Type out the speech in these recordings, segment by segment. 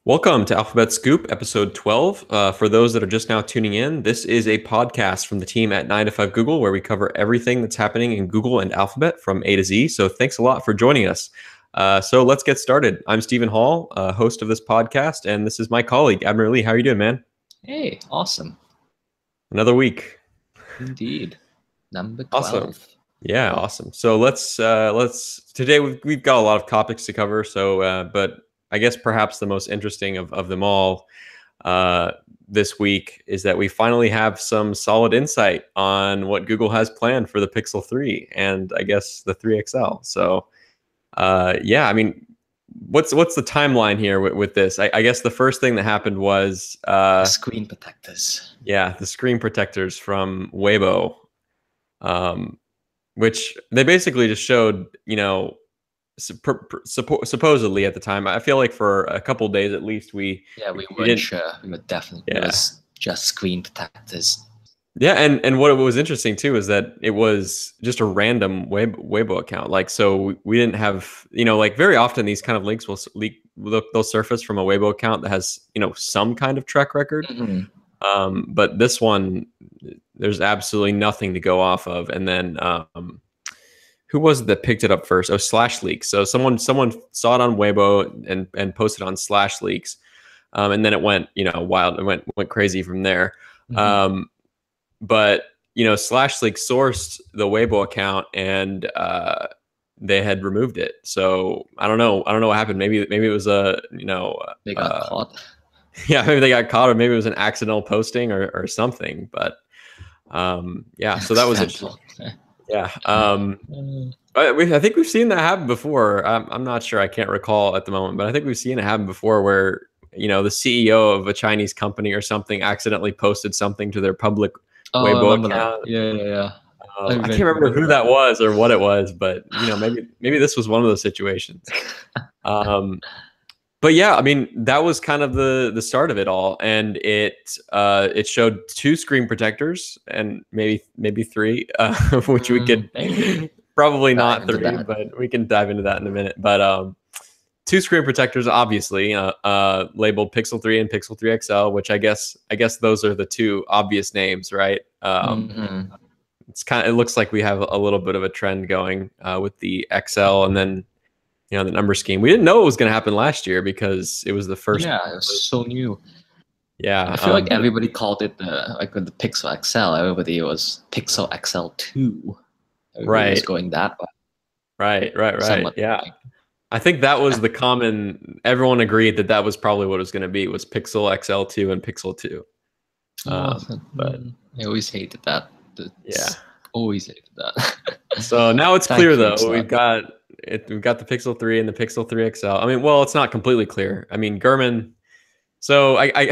Welcome to Alphabet Scoop, episode 12. For those that are just now tuning in, this is a podcast from the team at 9 to 5 Google where we cover everything that's happening in Google and Alphabet from A to Z. So thanks a lot for joining us. So let's get started. I'm Stephen Hall, host of this podcast, and this is my colleague, Abner Lee. How are you doing, man? Hey, awesome. Another week. Indeed. Number 12. Awesome. Yeah, awesome. So let's today we've got a lot of topics to cover. So, but I guess perhaps the most interesting of them all this week is that we finally have some solid insight on what Google has planned for the Pixel 3 and I guess the 3 XL. So, yeah, I mean, what's the timeline here with this? I guess the first thing that happened was the screen protectors. Yeah, the screen protectors from Weibo, which they basically just showed, you know, supposedly at the time. I feel like for a couple days at least we weren't sure. We were definitely it was just screen protectors. Yeah, and what was interesting too is that it was just a random Weibo account. Like, so we didn't have, you know, like very often these kind of links will they'll surface from a Weibo account that has, you know, some kind of track record. Mm-hmm. But this one, there's absolutely nothing to go off of. And then who was it that picked it up first? Oh, Slash Leaks. So someone saw it on Weibo and posted on Slash Leaks, and then it went, you know, wild. It went crazy from there. Mm-hmm. But you know, Slash Leaks sourced the Weibo account, and they had removed it. So I don't know what happened. Maybe it was a, you know, they got caught. Yeah, maybe they got caught, or maybe it was an accidental posting or something. But yeah, so that was it. Yeah. I think we've seen that happen before. I'm not sure. I can't recall at the moment, but I think we've seen it happen before where, you know, the CEO of a Chinese company or something accidentally posted something to their public Weibo account. Yeah. I can't remember who that was or what it was, but, you know, maybe this was one of those situations. But yeah, I mean, that was kind of the start of it all, and it showed 2 screen protectors and maybe 3, which we could probably not 3, but we can dive into that in a minute. But 2 screen protectors, obviously, labeled Pixel 3 and Pixel 3 XL, which I guess those are the 2 obvious names, right? It looks like we have a little bit of a trend going with the XL, and then, you know, the number scheme. We didn't know it was going to happen last year because it was the first. Yeah, it was so new. Yeah, I feel like everybody called it with the Pixel XL. Everybody was Pixel XL 2. Everybody was going that way. Right. Somewhat, yeah, I think that was the common. Everyone agreed that was probably what it was going to be. Was Pixel XL 2 and Pixel 2. But I always hated that. Always hated that. So now it's clear though. We've got the Pixel 3 and the Pixel 3 XL. I mean, well, it's not completely clear. I mean, Gurman. So I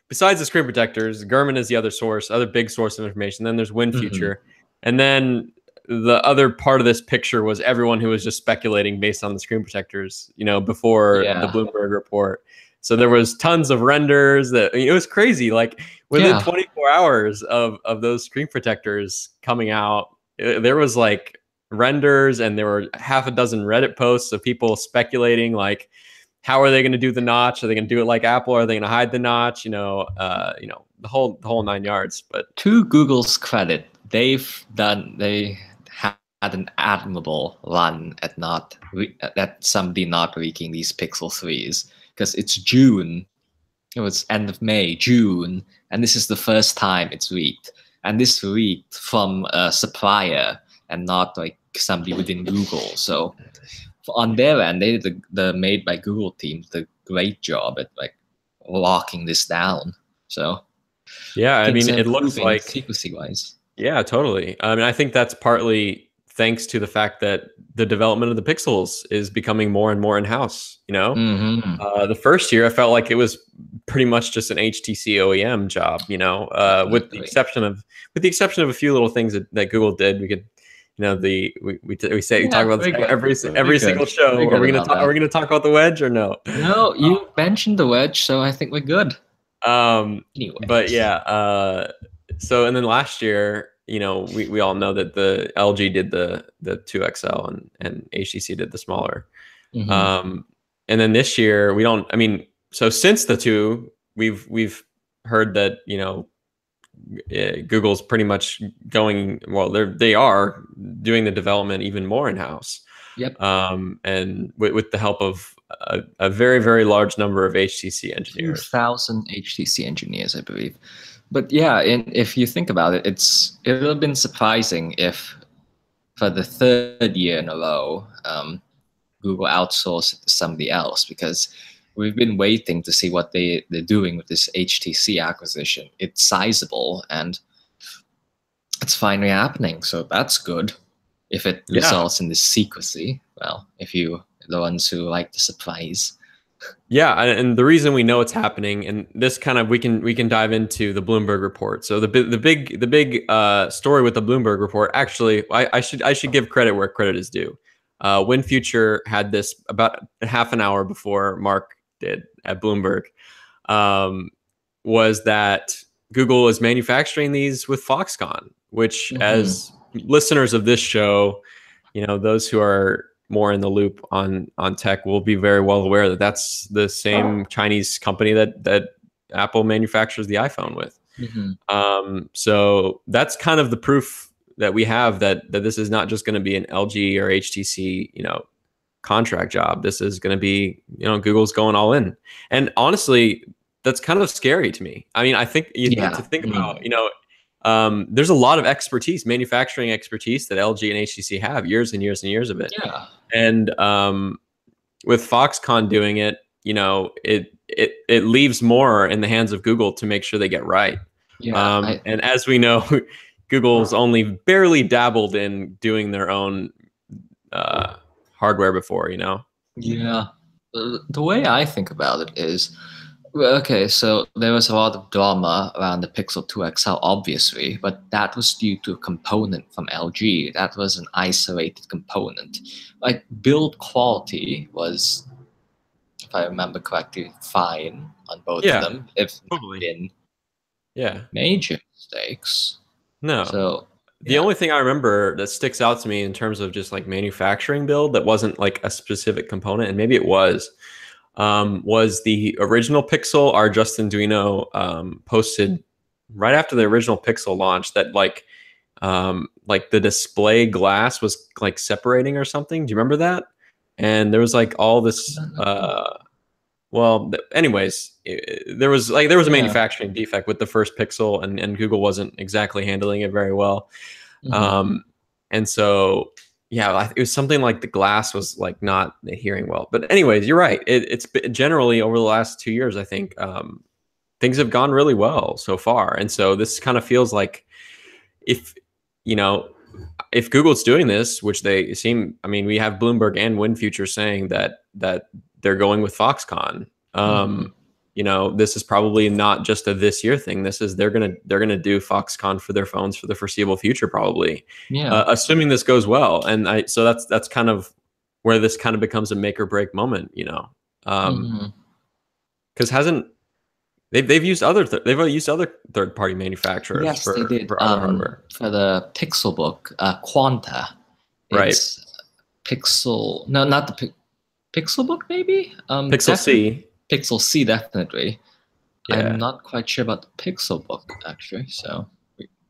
besides the screen protectors, Gurman is the other big source of information. Then there's WinFuture, and then the other part of this picture was everyone who was just speculating based on the screen protectors, you know, before the Bloomberg report. So there was tons of renders it was crazy. Like within 24 hours of those screen protectors coming out, there was like renders, and there were half a dozen Reddit posts of people speculating, like, how are they going to do the notch? Are they going to do it like Apple? Are they going to hide the notch? You know, the whole 9 yards. But to Google's credit, they had an admirable run at somebody not leaking these Pixel 3s, because it's June. It was end of May, June, and this is the first time it's leaked. And this leaked from a supplier and not like somebody within Google. So on their end, they did the Made by Google team did a great job at like locking this down. So yeah, I mean, it looks like secrecy wise. Yeah, totally. I mean, I think that's partly thanks to the fact that the development of the Pixels is becoming more and more in-house. You know, the first year I felt like it was pretty much just an HTC OEM job. You know, with the exception of a few little things that Google did. We could, you know, we talk about this every single show. Are we gonna talk about the wedge or no? No, you mentioned the wedge, so I think we're good. Anyway. But yeah, so and then last year, you know, we all know that the LG did the 2XL and HTC did the smaller. And then this year, I mean, so since the two, we've heard that, you know, Google's pretty much going, well, they are doing the development even more in-house. Yep. And with the help of a very, very large number of HTC engineers. 2,000 HTC engineers, I believe. But yeah, if you think about it, it would have been surprising if for the third year in a row, Google outsourced it to somebody else, because we've been waiting to see what they're doing with this HTC acquisition. It's sizable and it's finally happening, so that's good. If it results in this secrecy, well, if you the ones who like the surprise. Yeah, and the reason we know it's happening, and this kind of we can dive into the Bloomberg report. So the big story with the Bloomberg report, actually, I should give credit where credit is due. WinFuture had this about half an hour before Mark did at Bloomberg. Was that Google is manufacturing these with Foxconn, which, as listeners of this show, you know, those who are more in the loop on tech will be very well aware that that's the same Chinese company that Apple manufactures the iPhone with. So that's kind of the proof that we have that this is not just going to be an LG or HTC, you know, contract job. This is going to be, you know, Google's going all in. And honestly, that's kind of scary to me. I mean, I think you need to think about, you know, there's a lot of expertise, manufacturing expertise that LG and HTC have, years and years and years of it. Yeah. And with Foxconn doing it, you know, it leaves more in the hands of Google to make sure they get right. Yeah. And as we know, Google's only barely dabbled in doing their own hardware before, you know? Yeah. The way I think about it is, well, okay, so there was a lot of drama around the Pixel 2 XL, obviously, but that was due to a component from LG. That was an isolated component. Like, build quality was, if I remember correctly, fine on both of them, if not in major mistakes. No. So the only thing I remember that sticks out to me in terms of just like manufacturing build that wasn't like a specific component, and maybe it was the original Pixel. Our Justin Duino posted right after the original Pixel launch that like the display glass was like separating or something. Do you remember that? And there was like all this well, anyways, there was a manufacturing defect with the first Pixel, and Google wasn't exactly handling it very well. And so, yeah, it was something like the glass was like not adhering well. But anyways, you're right. It's generally over the last 2 years, I think, things have gone really well so far. And so this kind of feels like if Google's doing this, which they seem, I mean, we have Bloomberg and WinFuture saying that they're going with Foxconn. You know, this is probably not just a this year thing. This is they're gonna do Foxconn for their phones for the foreseeable future, probably. Yeah. Assuming this goes well, and so that's kind of where this kind of becomes a make or break moment, you know, because they've used other third party manufacturers. Yes, they did. For the Pixelbook, Quanta, it's Pixel. No, not the Pixelbook, maybe. Pixel C. Pixel C, definitely. Yeah. I'm not quite sure about the Pixelbook, actually, so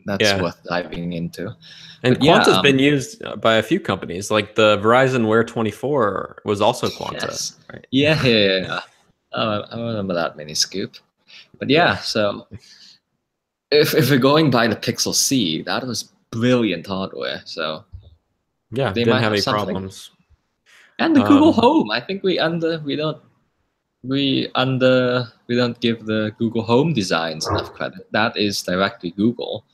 that's worth diving into. And Quanta's been used by a few companies, like the Verizon Wear 24 was also Quanta. Yes. Right? Yeah. I remember that mini scoop. But yeah, so if we're going by the Pixel C, that was brilliant hardware. So yeah, they didn't have any problems. And the Google Home, I think we don't give the Google Home designs enough credit. That is directly Google.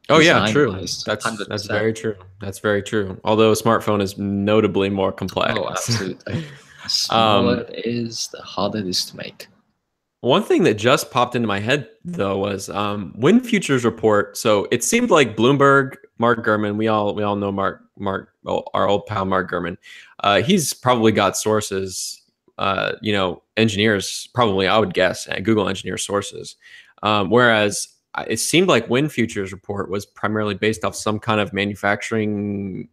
Oh yeah, true. That's very true. That's very true. Although a smartphone is notably more complex. Oh, absolutely. The smaller it is, the harder it is to make. One thing that just popped into my head though was WinFuture's report. So it seemed like Bloomberg, Mark Gurman. We all know Mark, our old pal Mark Gurman. He's probably got sources. You know, engineers probably, I would guess, Google engineer sources. Whereas it seemed like WinFuture's report was primarily based off some kind of manufacturing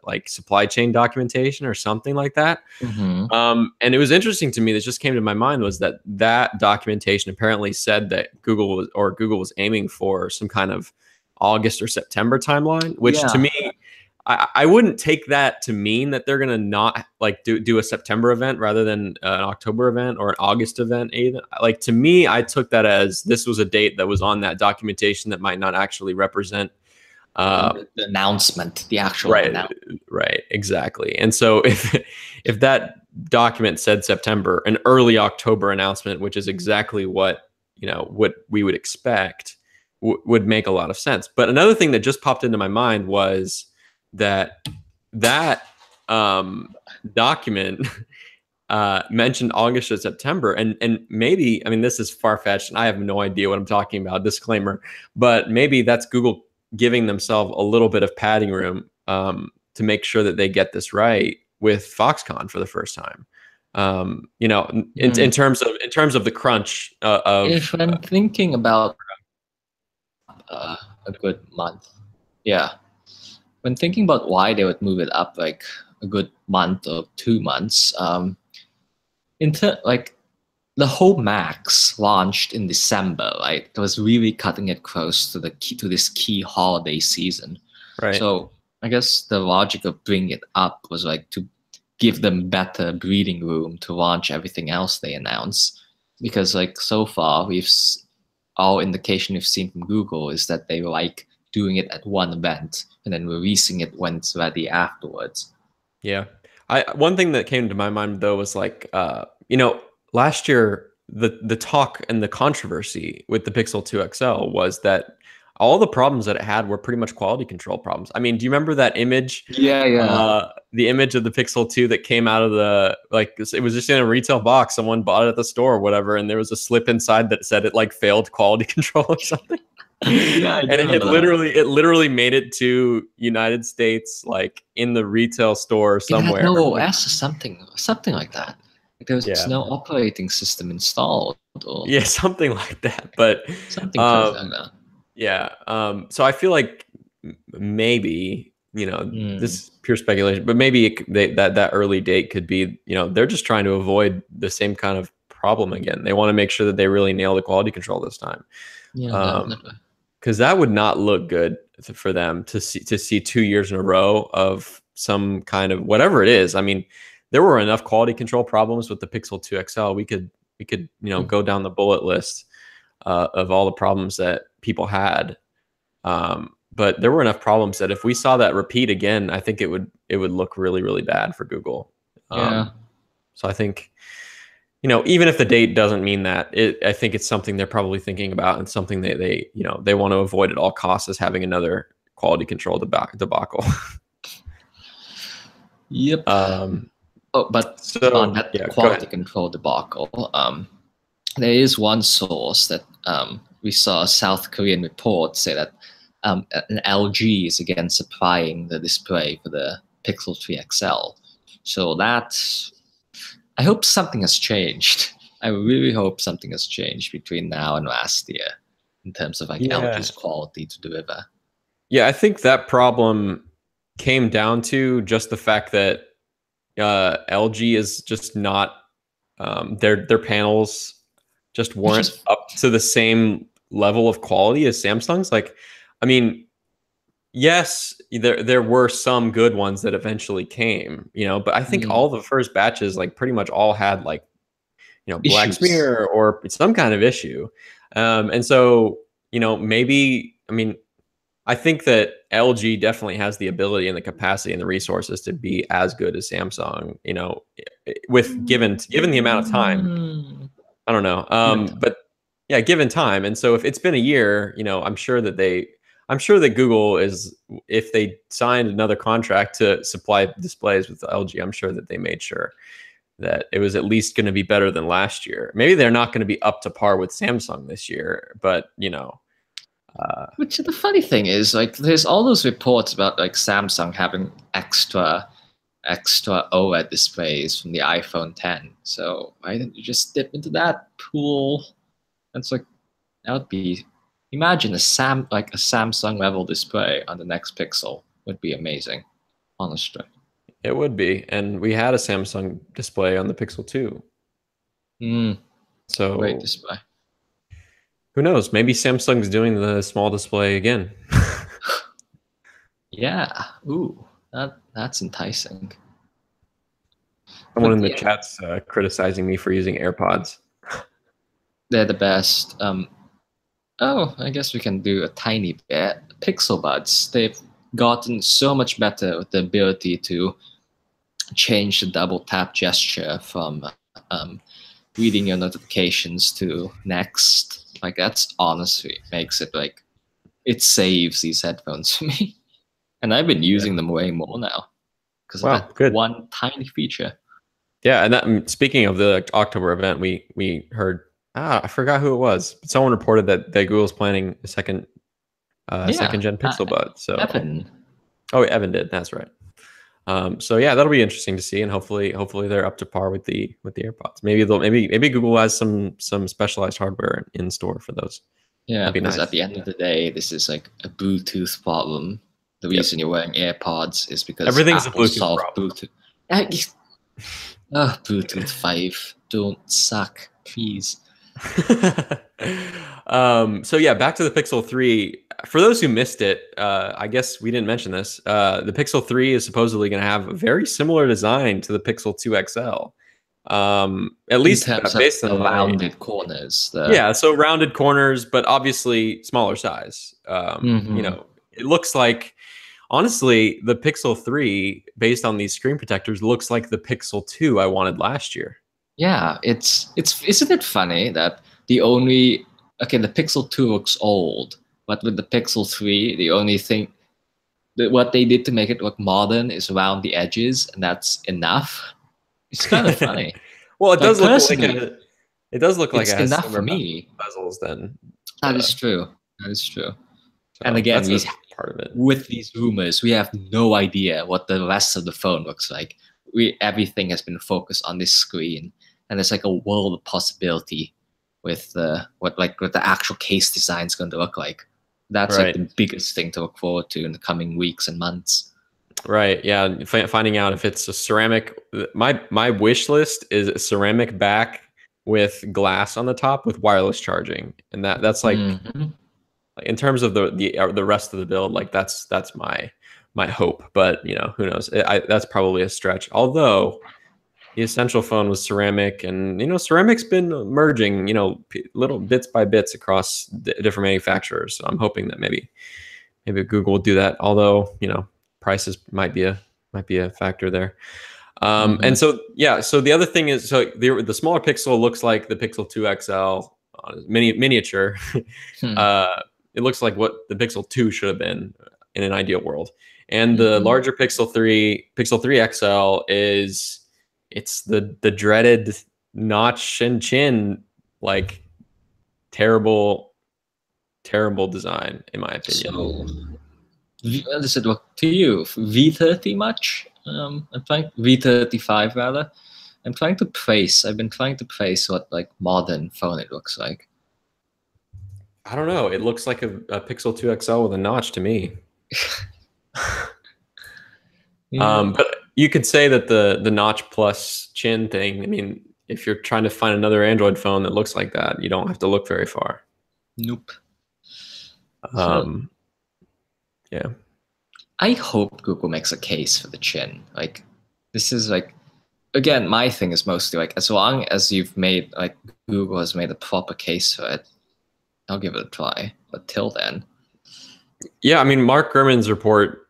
like supply chain documentation or something like that. Mm-hmm. And it was interesting to me that just came to my mind was that documentation apparently said that Google was aiming for some kind of August or September timeline, which to me, I wouldn't take that to mean that they're gonna not like do a September event rather than an October event or an August event. Either. Like to me, I took that as this was a date that was on that documentation that might not actually represent the announcement, the actual announcement. Right, exactly. And so if that document said September, an early October announcement, which is exactly what what we would expect, would make a lot of sense. But another thing that just popped into my mind was that document mentioned August or September, and maybe, I mean, this is far-fetched and I have no idea what I'm talking about, disclaimer, but maybe that's Google giving themselves a little bit of padding room to make sure that they get this right with Foxconn for the first time. In terms of the crunch of. If I'm thinking about a good month, yeah. When thinking about why they would move it up like a good month or 2 months, like the whole Max launched in December, right? It was really cutting it close to this key holiday season. Right. So I guess the logic of bringing it up was like to give them better breathing room to launch everything else they announce. Because like so far, all indication we've seen from Google is that they like doing it at one event and then releasing it when it's ready afterwards. Yeah. One thing that came to my mind though was like, last year the talk and the controversy with the Pixel 2 XL was that all the problems that it had were pretty much quality control problems. I mean, do you remember that image? Yeah. The image of the Pixel 2 that came out of it was just in a retail box. Someone bought it at the store or whatever, and there was a slip inside that said it like failed quality control or something. Yeah, and it literally made it to United States, like in the retail store somewhere. It had no OS or something like that. Like there was no operating system installed. Yeah, something like that. But something crazy like that. Yeah. So I feel like maybe, this is pure speculation, but maybe that early date could be, they're just trying to avoid the same kind of problem again. They want to make sure that they really nail the quality control this time. Yeah, definitely. Because that would not look good for them to see 2 years in a row of some kind of whatever it is. I mean, there were enough quality control problems with the Pixel 2 XL. We could go down the bullet list of all the problems that people had. But there were enough problems that if we saw that repeat again, I think it would look really, really bad for Google. So I think, even if the date doesn't mean that, I think it's something they're probably thinking about and something they want to avoid at all costs, is having another quality control debacle. Yep. But on that quality control debacle, there is one source that we saw a South Korean report say that an LG is again supplying the display for the Pixel 3 XL. So I hope something has changed. I really hope something has changed between now and last year in terms of LG's quality to deliver. Yeah, I think that problem came down to just the fact that LG is just not their panels just weren't up to the same level of quality as Samsung's. Like, I mean, yes, there were some good ones that eventually came, but I think all the first batches, like pretty much all had like, black smear or some kind of issue. And so, maybe, I mean, I think that LG definitely has the ability and the capacity and the resources to be as good as Samsung, with given the amount of time. I don't know. But yeah, given time. And so if it's been a year, I'm sure that Google is, if they signed another contract to supply displays with LG, I'm sure that they made sure that it was at least going to be better than last year. Maybe they're not going to be up to par with Samsung this year, but which the funny thing is, like, there's all those reports about like Samsung having extra OLED displays from the iPhone 10. So why didn't you just dip into that pool? That's like, that would be, imagine a Samsung level display on the next Pixel would be amazing. honestly. It would be, and we had a Samsung display on the Pixel 2. Great So display. who knows? Maybe Samsung's doing the small display again. Yeah. Ooh, that's enticing. Someone in the Yeah, chat's criticizing me for using AirPods. they're the best. Oh, I guess we can do a tiny bit. Pixel Buds. They've gotten so much better with the ability to change the double tap gesture from reading your notifications to next. Like that's honestly makes it like it saves these headphones for me. And I've been using them way more now because of that Good. one tiny feature. Yeah, and that, speaking of the October event, we heard I forgot who it was, but someone reported that Google's planning a second gen Pixel Bud. So Evan. Oh, Evan did. That's right. So yeah, that'll be interesting to see, and hopefully they're up to par with the AirPods. Maybe Google has some specialized hardware in store for those. Yeah, because at the end of the day, this is like a Bluetooth problem. The reason you're wearing AirPods is because everything's Apple a Bluetooth solved problem. Bluetooth. Bluetooth 5, don't suck, please. So yeah, back to the Pixel 3. For those who missed it, I guess we didn't mention this. The Pixel 3 is supposedly going to have a very similar design to the Pixel 2 XL. At least in terms based of on the rounded corners. Yeah, so rounded corners, but obviously smaller size. You know, it looks like, honestly, the Pixel 3, based on these screen protectors, looks like the Pixel 2 I wanted last year. Yeah, it's isn't it funny that the Pixel 2 looks old, but with the Pixel 3, the only thing what they did to make it look modern is around the edges, and that's enough. It's kind of funny. Well, it does look like it's it has enough for slimmer me. bezels than That is true. So and again, that's part of it. With these rumors, we have no idea what the rest of the phone looks like. Everything has been focused on this screen, and there's like a world of possibility with what the actual case design is going to look like. That's like the biggest thing to look forward to in the coming weeks and months. Right. Yeah. Finding out if it's a ceramic. My wish list is a ceramic back with glass on the top with wireless charging, and that's like, in terms of the rest of the build, like that's my hope. But you know, who knows? That's probably a stretch. Although the Essential phone was ceramic, and you know, ceramic's been merging, you know, little bits by bits across different manufacturers. So I'm hoping that maybe Google will do that. Although, you know, prices might be a factor there. And so yeah, so the other thing is, so the smaller Pixel looks like the Pixel 2 XL miniature. It looks like what the Pixel 2 should have been in an ideal world. And the larger Pixel 3 XL it's the dreaded notch and chin, like terrible design, in my opinion. So does it look to you V30 much? I'm trying V35 rather. I've been trying to trace what like modern phone it looks like. I don't know. It looks like a Pixel 2 XL with a notch to me. But you could say that the notch plus chin thing, I mean, if you're trying to find another Android phone that looks like that, you don't have to look very far. Nope. Yeah. I hope Google makes a case for the chin. Like, this is like, again, my thing is mostly like, as long as Google has made a proper case for it, I'll give it a try. But till then. Yeah, I mean, Mark Gurman's report.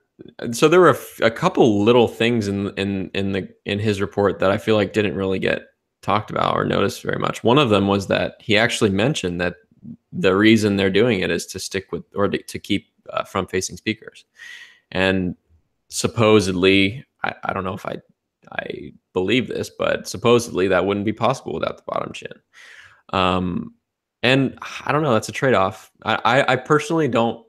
So there were a couple little things in his report that I feel like didn't really get talked about or noticed very much. One of them was that he actually mentioned that the reason they're doing it is to stick with, or to keep front-facing speakers. And supposedly, I don't know if I believe this, but supposedly that wouldn't be possible without the bottom chin. And I don't know, that's a trade-off. I personally don't.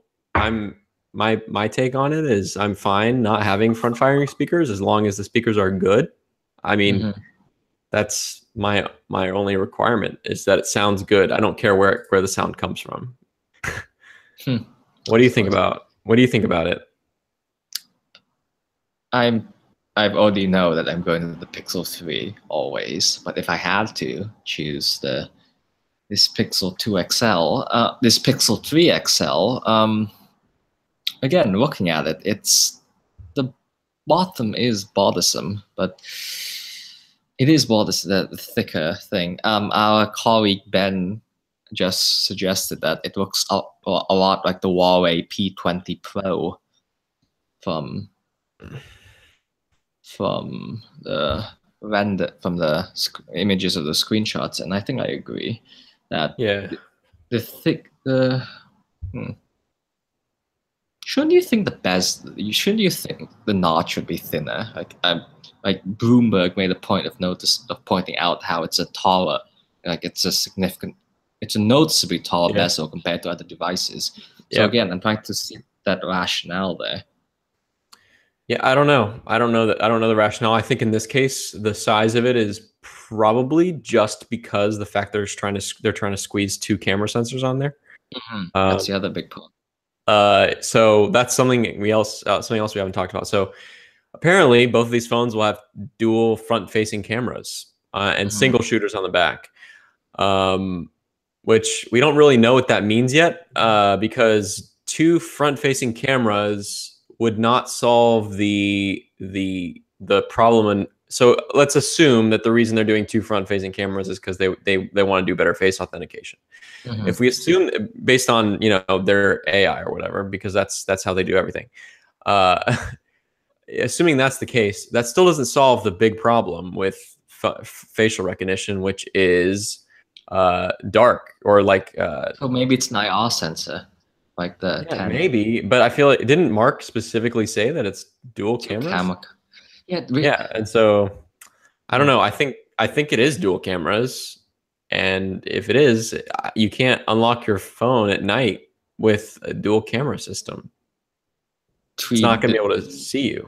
My take on it is I'm fine not having front-firing speakers as long as the speakers are good. I mean, that's my only requirement, is that it sounds good. I don't care where the sound comes from. What do you think about it? I've already know that I'm going to the Pixel 3 always, but if I had to choose this Pixel 2 XL, this Pixel 3 XL, again, looking at it, the bottom is bothersome, but it is bothersome, the thicker thing. Our colleague Ben just suggested that it looks a lot like the Huawei P20 Pro from the images of the screenshots, and I think I agree that the shouldn't you think the notch would be thinner? Like Bloomberg made a point of pointing out how it's it's a noticeably taller bezel compared to other devices. So again, I'm trying to see that rationale there. Yeah, I don't know. I don't know the rationale. I think in this case, the size of it is probably just because the fact they're trying to squeeze 2 camera sensors on there. That's the other big point. So that's something else we haven't talked about. So apparently, both of these phones will have dual front-facing cameras and single shooters on the back, which we don't really know what that means yet, because 2 front-facing cameras would not solve the problem. And so let's assume that the reason they're doing 2 front-facing cameras is because they want to do better face authentication. If we assume, based on their AI or whatever, because that's how they do everything, assuming that's the case, that still doesn't solve the big problem with facial recognition, which is dark, or like so maybe it's an IR sensor. Like the maybe, but I feel like, didn't Mark specifically say that it's dual cameras? Yeah, and so I don't know. I think it is dual cameras, and if it is, you can't unlock your phone at night with a dual camera system. It's not going to be able to see you.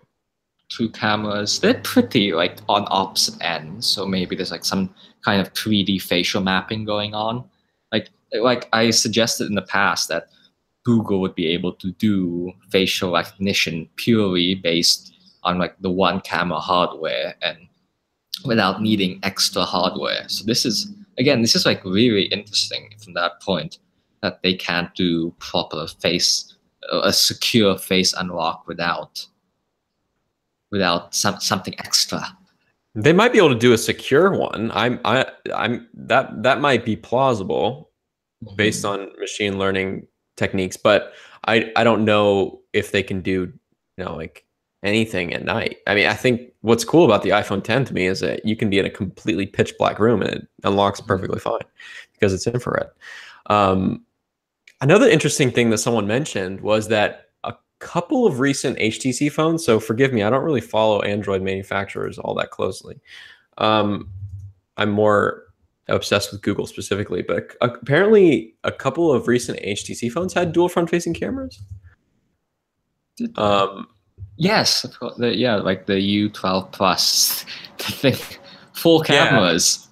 2 cameras. They're pretty like on opposite ends, so maybe there's like some kind of 3D facial mapping going on. Like I suggested in the past that Google would be able to do facial recognition purely based on like the 1 camera hardware and without needing extra hardware. So this is like really interesting from that point, that they can't do proper a secure face unlock without something extra. They might be able to do a secure one. That might be plausible based on machine learning techniques, but I don't know if they can do like anything at night. I mean, I think what's cool about the iPhone 10 to me is that you can be in a completely pitch black room and it unlocks perfectly fine because it's infrared. Another interesting thing that someone mentioned was that a couple of recent HTC phones, so forgive me, I don't really follow Android manufacturers all that closely. I'm more obsessed with Google specifically, but apparently a couple of recent HTC phones had dual front-facing cameras. Yes, of course. Like the U12 Plus, the thing, 4 cameras. Yeah.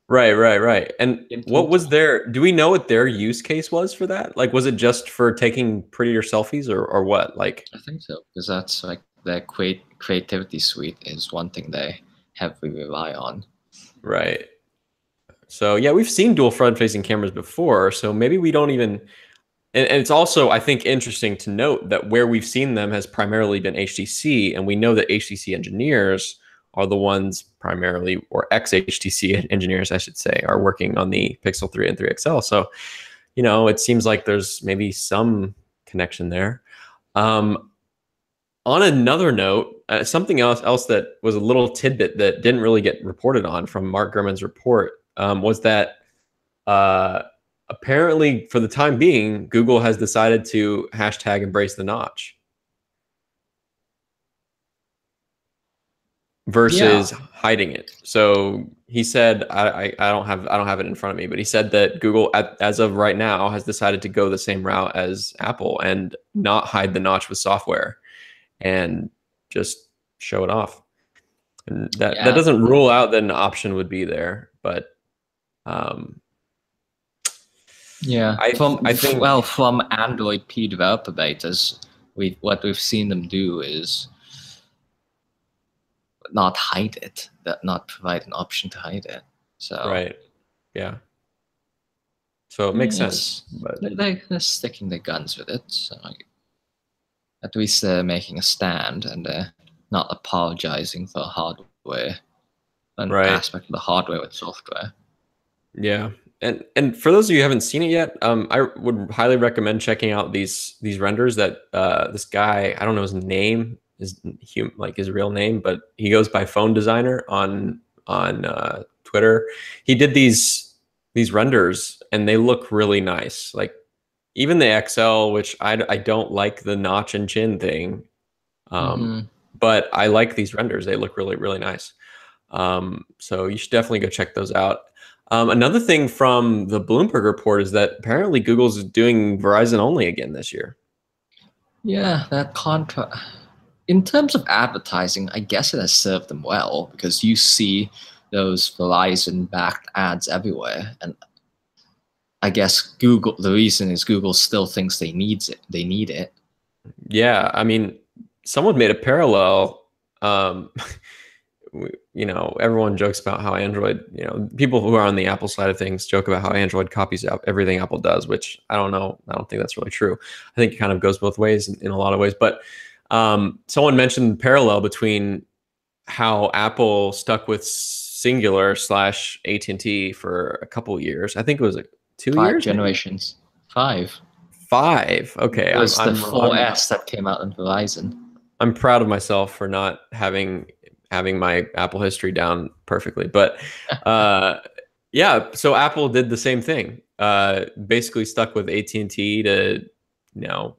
Right. And what was do we know what their use case was for that? Like, was it just for taking prettier selfies or what? Like, I think so, because that's like their creativity suite is one thing they heavily rely on. Right. So yeah, we've seen dual front-facing cameras before, so maybe we don't even. And it's also, I think, interesting to note that where we've seen them has primarily been HTC, and we know that HTC engineers are the ones primarily, or ex-HTC engineers, I should say, are working on the Pixel 3 and 3 XL. So, it seems like there's maybe some connection there. On another note, something else that was a little tidbit that didn't really get reported on from Mark Gurman's report was that apparently, for the time being, Google has decided to hashtag embrace the notch versus hiding it. So he said, I don't have it in front of me, but he said that Google, as of right now, has decided to go the same route as Apple and not hide the notch with software and just show it off. And that doesn't rule out that an option would be there, but I think from Android P developer betas, what we've seen them do is not hide it, that not provide an option to hide it. So right, yeah. So it makes sense, but they're sticking their guns with it. So at least they're making a stand and they're not apologizing for hardware, an aspect of the hardware with software. Yeah. And for those of you who haven't seen it yet, I would highly recommend checking out these renders that this guy, I don't know his name, his real name, but he goes by Phone Designer on Twitter. He did these renders and they look really nice. Like even the XL, which I don't like the notch and chin thing, but I like these renders. They look really, really nice. So you should definitely go check those out. Another thing from the Bloomberg report is that apparently Google's doing Verizon only again this year. Yeah, that contract. In terms of advertising, I guess it has served them well because you see those Verizon-backed ads everywhere, and I guess Google. The reason is Google still thinks they need it. They need it. Yeah, I mean, someone made a parallel. You know, everyone jokes about how Android, you know, people who are on the Apple side of things joke about how Android copies out everything Apple does, which I don't know. I don't think that's really true. I think it kind of goes both ways in a lot of ways. But someone mentioned parallel between how Apple stuck with Singular / AT&T for a couple of years. I think it was like 2 5 years. generations. Maybe? 5. Okay. It was the 4S that came out in Verizon. I'm proud of myself for not having my Apple history down perfectly. But yeah, so Apple did the same thing. Basically stuck with AT&T to, you know,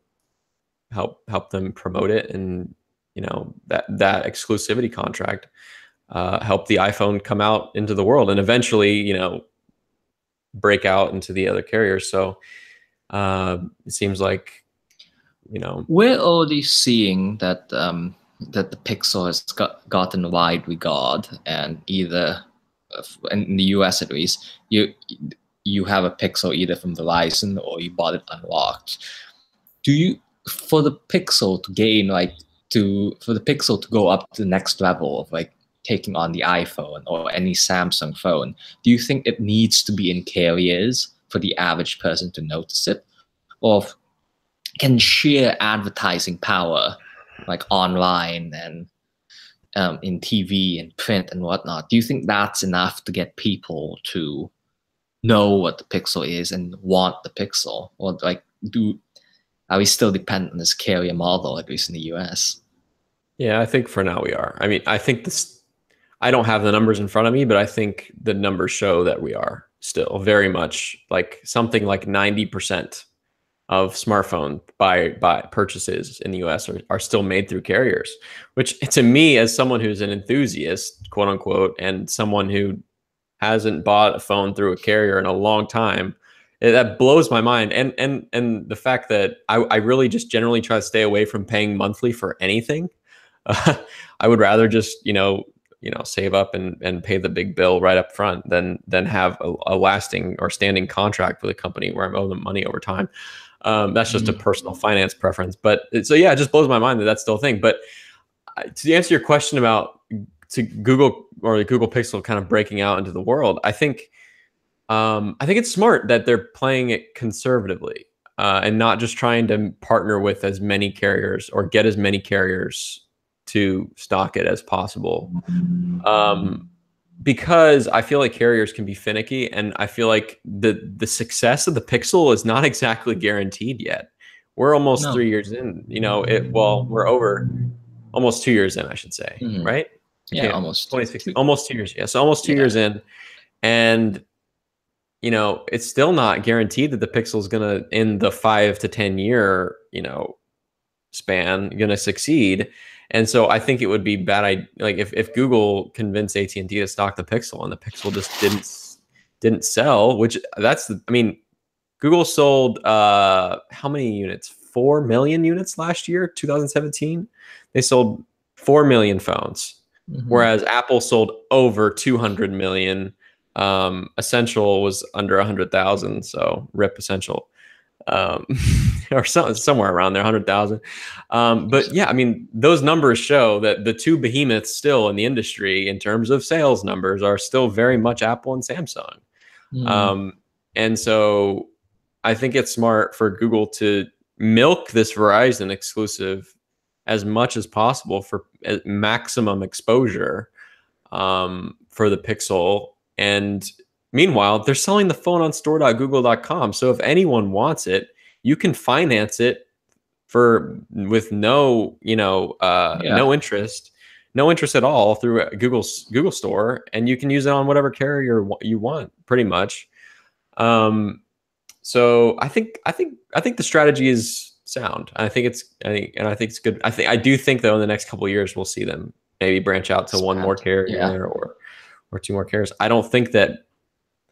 help them promote it, and you know that exclusivity contract helped the iPhone come out into the world and eventually, you know, break out into the other carriers. So it seems like, you know, we're already seeing that that the Pixel has gotten wide regard, and either in the US at least, you have a Pixel either from Verizon or you bought it unlocked. Do you, for the Pixel to gain for the Pixel to go up to the next level of like taking on the iPhone or any Samsung phone, do you think it needs to be in carriers for the average person to notice it, or can sheer advertising power, like online and in TV and print and whatnot, do you think that's enough to get people to know what the Pixel is and want the Pixel? Or like, are we still dependent on this carrier model, at least in the US? Yeah, I think for now we are. I mean, I think I don't have the numbers in front of me, but I think the numbers show that we are still very much like something like 90% of smartphone by purchases in the US are still made through carriers, which to me, as someone who's an enthusiast, quote unquote, and someone who hasn't bought a phone through a carrier in a long time, that blows my mind. And the fact that I really just generally try to stay away from paying monthly for anything. I would rather just, you know, save up and pay the big bill right up front than have a lasting or standing contract with a company where I'm owed them money over time. That's just a personal finance preference. But so, yeah, it just blows my mind that that's still a thing. But to answer your question about Google or the Google Pixel kind of breaking out into the world, I think it's smart that they're playing it conservatively and not just trying to partner with as many carriers or get as many carriers to stock it as possible. Because I feel like carriers can be finicky, and I feel like the success of the Pixel is not exactly guaranteed yet. We're almost 3 years in, you know, we're over almost 2 years in, I should say, right? Yeah, almost 2016, almost 2 years. Yeah. So almost 2 years in, and you know, it's still not guaranteed that the Pixel is going to, in the 5 to 10 year, you know, span, going to succeed. And so I think it would be bad. Like if Google convinced AT&T to stock the Pixel and the Pixel just didn't sell, which I mean, Google sold how many units? 4 million units last year, 2017. They sold 4 million phones, whereas Apple sold over 200 million. Essential was under 100,000, so rip Essential. or somewhere around there, 100,000. But yeah, I mean, those numbers show that the two behemoths still in the industry in terms of sales numbers are still very much Apple and Samsung. And so I think it's smart for Google to milk this Verizon exclusive as much as possible for maximum exposure for the Pixel. And meanwhile, they're selling the phone on store.google.com. So if anyone wants it, you can finance it with no, no interest at all through Google's Google Store, and you can use it on whatever carrier you want, pretty much. So I think the strategy is sound. I think it's good. I do think though in the next couple of years we'll see them maybe branch out to one more carrier or two more carriers. I don't think that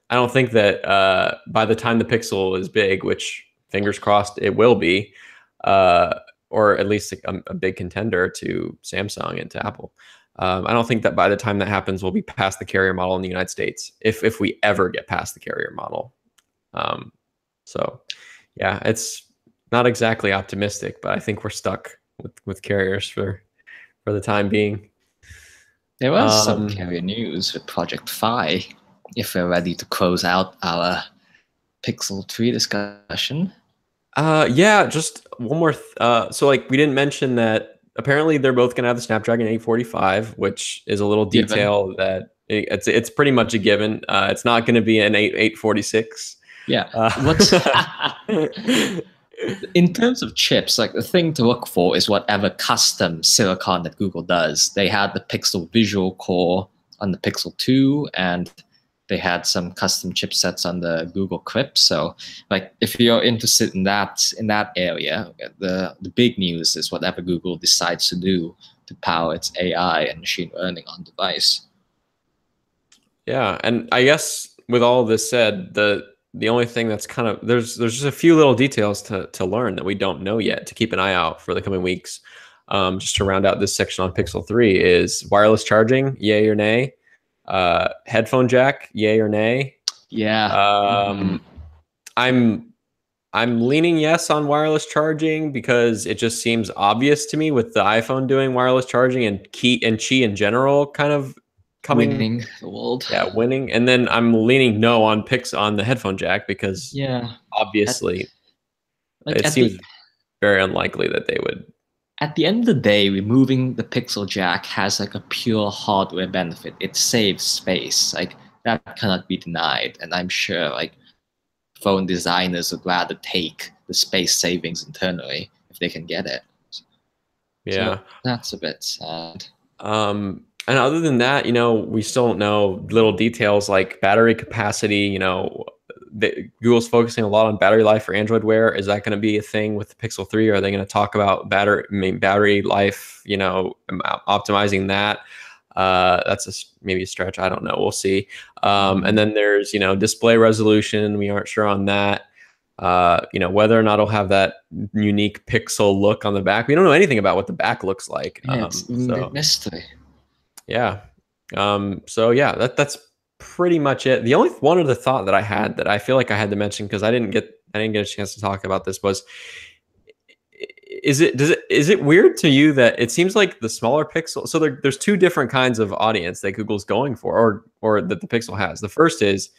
by the time the Pixel is big, which fingers crossed it will be, or at least a big contender to Samsung and to Apple. I don't think that by the time that happens, we'll be past the carrier model in the United States, if we ever get past the carrier model. So yeah, it's not exactly optimistic, but I think we're stuck with carriers for the time being. There was some carrier news with Project Fi, if we're ready to close out our Pixel 3 discussion. Yeah, just one more. So like we didn't mention that apparently they're both going to have the Snapdragon 845, which is a little detail that it's pretty much a given. It's not going to be an 846. Yeah. In terms of chips, like the thing to look for is whatever custom silicon that Google does. They had the Pixel Visual Core on the Pixel 2, and they had some custom chipsets on the Google Clip. So, like, if you're interested in that area, the big news is whatever Google decides to do to power its AI and machine learning on device. Yeah, and I guess with all of this said, the only thing that's kind of there's just a few little details to learn that we don't know yet, to keep an eye out for the coming weeks. Just to round out this section on Pixel 3 is wireless charging, yay or nay? Headphone jack, yay or nay? Yeah. I'm leaning yes on wireless charging because it just seems obvious to me with the iPhone doing wireless charging and Qi in general kind of winning the world. Yeah, winning. And then I'm leaning no on the headphone jack because obviously it seems very unlikely that they would. At the end of the day, removing the Pixel jack has like a pure hardware benefit. It saves space. Like that cannot be denied. And I'm sure like phone designers would rather take the space savings internally if they can get it. Yeah. So that's a bit sad. And other than that, we still don't know little details like battery capacity. Google's focusing a lot on battery life for Android Wear. Is that going to be a thing with the Pixel 3? Are they going to talk about battery life, optimizing that? That's maybe a stretch. I don't know. We'll see. And then there's, display resolution. We aren't sure on that. Whether or not it'll have that unique pixel look on the back. We don't know anything about what the back looks like. Yeah, it's a mystery. Yeah. So yeah, that's pretty much it. The only one other thought that I had that I feel like I had to mention because I didn't get a chance to talk about this was, is it weird to you that it seems like the smaller Pixel? So there's two different kinds of audience that Google's going for, or that the Pixel has. The first is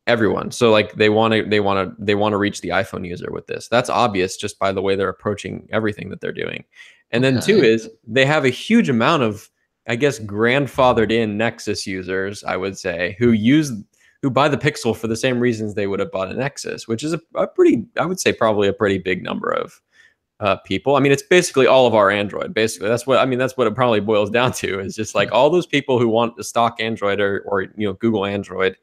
everyone. So like they want to reach the iPhone user with this. That's obvious just by the way they're approaching everything that they're doing. And then two is they have a huge amount of, I guess, grandfathered in Nexus users, I would say, who buy the Pixel for the same reasons they would have bought a Nexus, which is a pretty, I would say, probably a pretty big number of people. I mean, it's basically all of our Android. Basically, that's what it probably boils down to, is just like all those people who want the stock Android or Google Android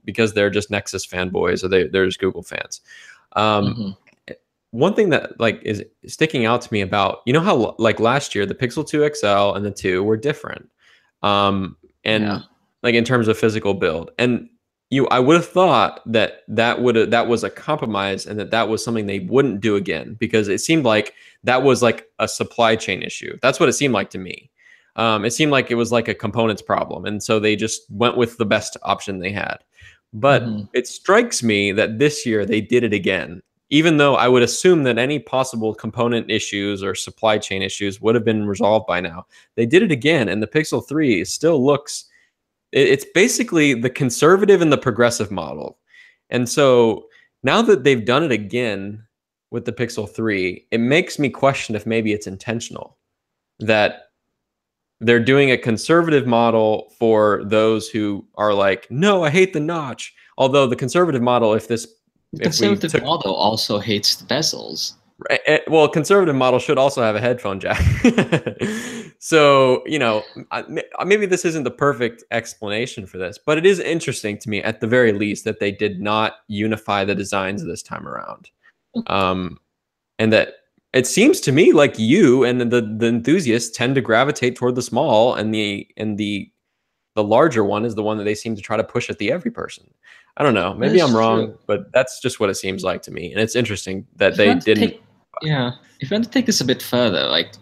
because they're just Nexus fanboys or they're just Google fans. One thing that like is sticking out to me about, how like last year the Pixel 2 XL and the 2 were different, like in terms of physical build, and I would have thought that was a compromise and that was something they wouldn't do again, because it seemed like that was like a supply chain issue. That's what it seemed like to me. It seemed like it was like a components problem, and so they just went with the best option they had. But it strikes me that this year they did it again, even though I would assume that any possible component issues or supply chain issues would have been resolved by now. They did it again, and the Pixel 3 still looks, it's basically the conservative and the progressive model. And so now that they've done it again with the Pixel 3, it makes me question if maybe it's intentional that they're doing a conservative model for those who are like, no, I hate the notch. Although the conservative model, the conservative model also hates the bezels. Well, conservative model should also have a headphone jack. So, you know, maybe this isn't the perfect explanation for this, but it is interesting to me at the very least that they did not unify the designs this time around. And that it seems to me like you and the enthusiasts tend to gravitate toward the small, and the larger one is the one that they seem to try to push at the every person. I don't know. Maybe I'm wrong, but that's just what it seems like to me. And it's interesting that they didn't. Yeah, if you want to take this a bit further, like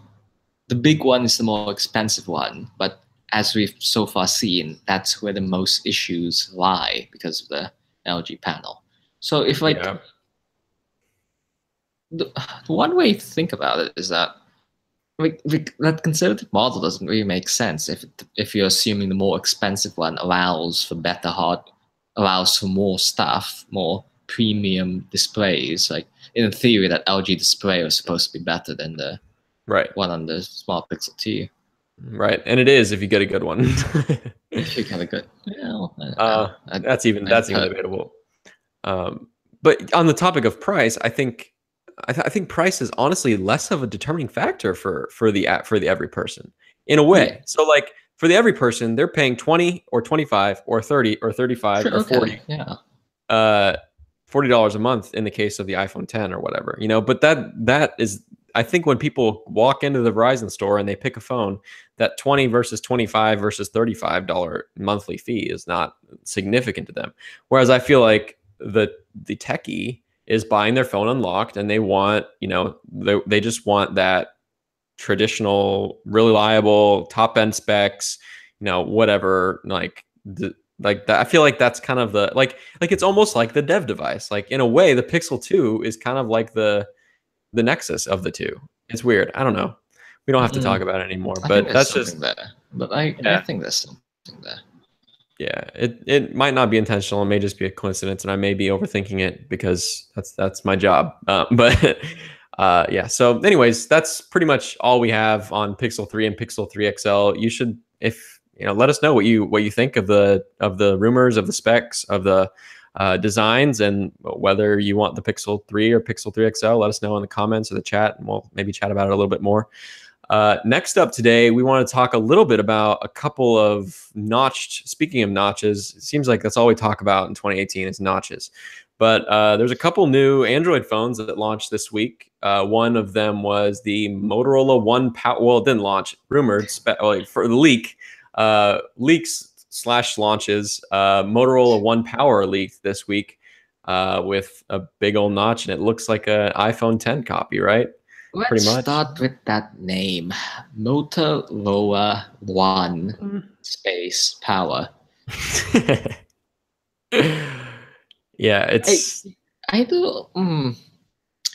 the big one is the more expensive one, but as we've so far seen, that's where the most issues lie because of the LG panel. So if like the one way to think about it is that that conservative model doesn't really make sense if you're assuming the more expensive one allows for allows for more stuff, more premium displays. Like in theory, that LG display was supposed to be better than the one on the small Pixel 2. Right, and it is if you get a good one. If you get a good, that's even debatable. But on the topic of price, I think price is honestly less of a determining factor for the every person in a way. Yeah. So like for the every person, they're paying 20 or 25 or 30 or 35 or 40. Yeah. $40 a month in the case of the iPhone 10 or whatever, you know, but that is, I think when people walk into the Verizon store and they pick a phone, that 20 versus 25 versus $35 monthly fee is not significant to them. Whereas I feel like the techie is buying their phone unlocked and they want, you know, they just want that traditional, reliable, top end specs, you know, whatever, like that. I feel like that's kind of the like it's almost like the dev device. Like in a way, the Pixel 2 is kind of like the nexus of the two. It's weird. I don't know. We don't have to talk about it anymore. But that's just there. But I think there's something there. Yeah, it might not be intentional. It may just be a coincidence, and I may be overthinking it because that's my job. But yeah. So, anyways, that's pretty much all we have on Pixel 3 and Pixel 3 XL. You should, if you know, let us know what you think of the rumors, of the specs, of the designs, and whether you want the Pixel 3 or Pixel 3 XL. Let us know in the comments or the chat, and we'll maybe chat about it a little bit more. Next up today, we want to talk a little bit about a couple of notched. Speaking of notches, it seems like that's all we talk about in 2018 is notches. But there's a couple new Android phones that launched this week. One of them was the Motorola One Power. Well, it didn't launch. Rumored for the leak. Leaks/launches. Motorola One Power leaked this week with a big old notch, and it looks like an iPhone 10 copy, right? Let's start with that name, Motorola One Space Power. Yeah, it's. I don't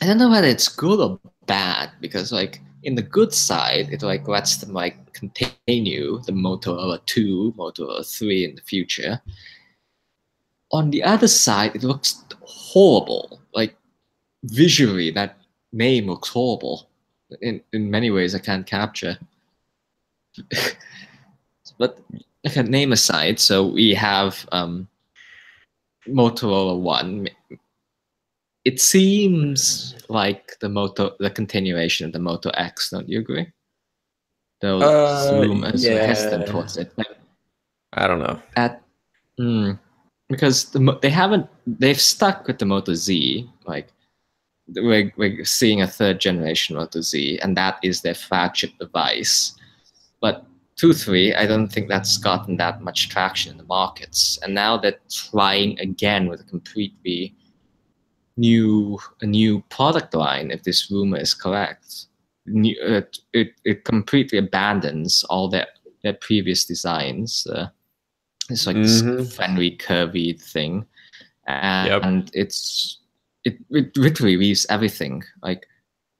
know whether it's good or bad, because like in the good side, it like lets them like continue the Motorola 2, Motorola 3 in the future. On the other side, it looks horrible. Like visually, that name looks horrible. In many ways, I can't capture. But okay, name aside, so we have Motorola One. It seems like the continuation of the Moto X. Don't you agree? Those rumors are hesitant towards it. I don't know. Because they've stuck with the Moto Z. Like we're seeing a third generation Moto Z, and that is their flagship device. But 2.3, I don't think that's gotten that much traction in the markets. And now they're trying again with a completely new product line, if this rumor is correct. It completely abandons all their previous designs. It's like this friendly, curvy thing, and it literally leaves everything. Like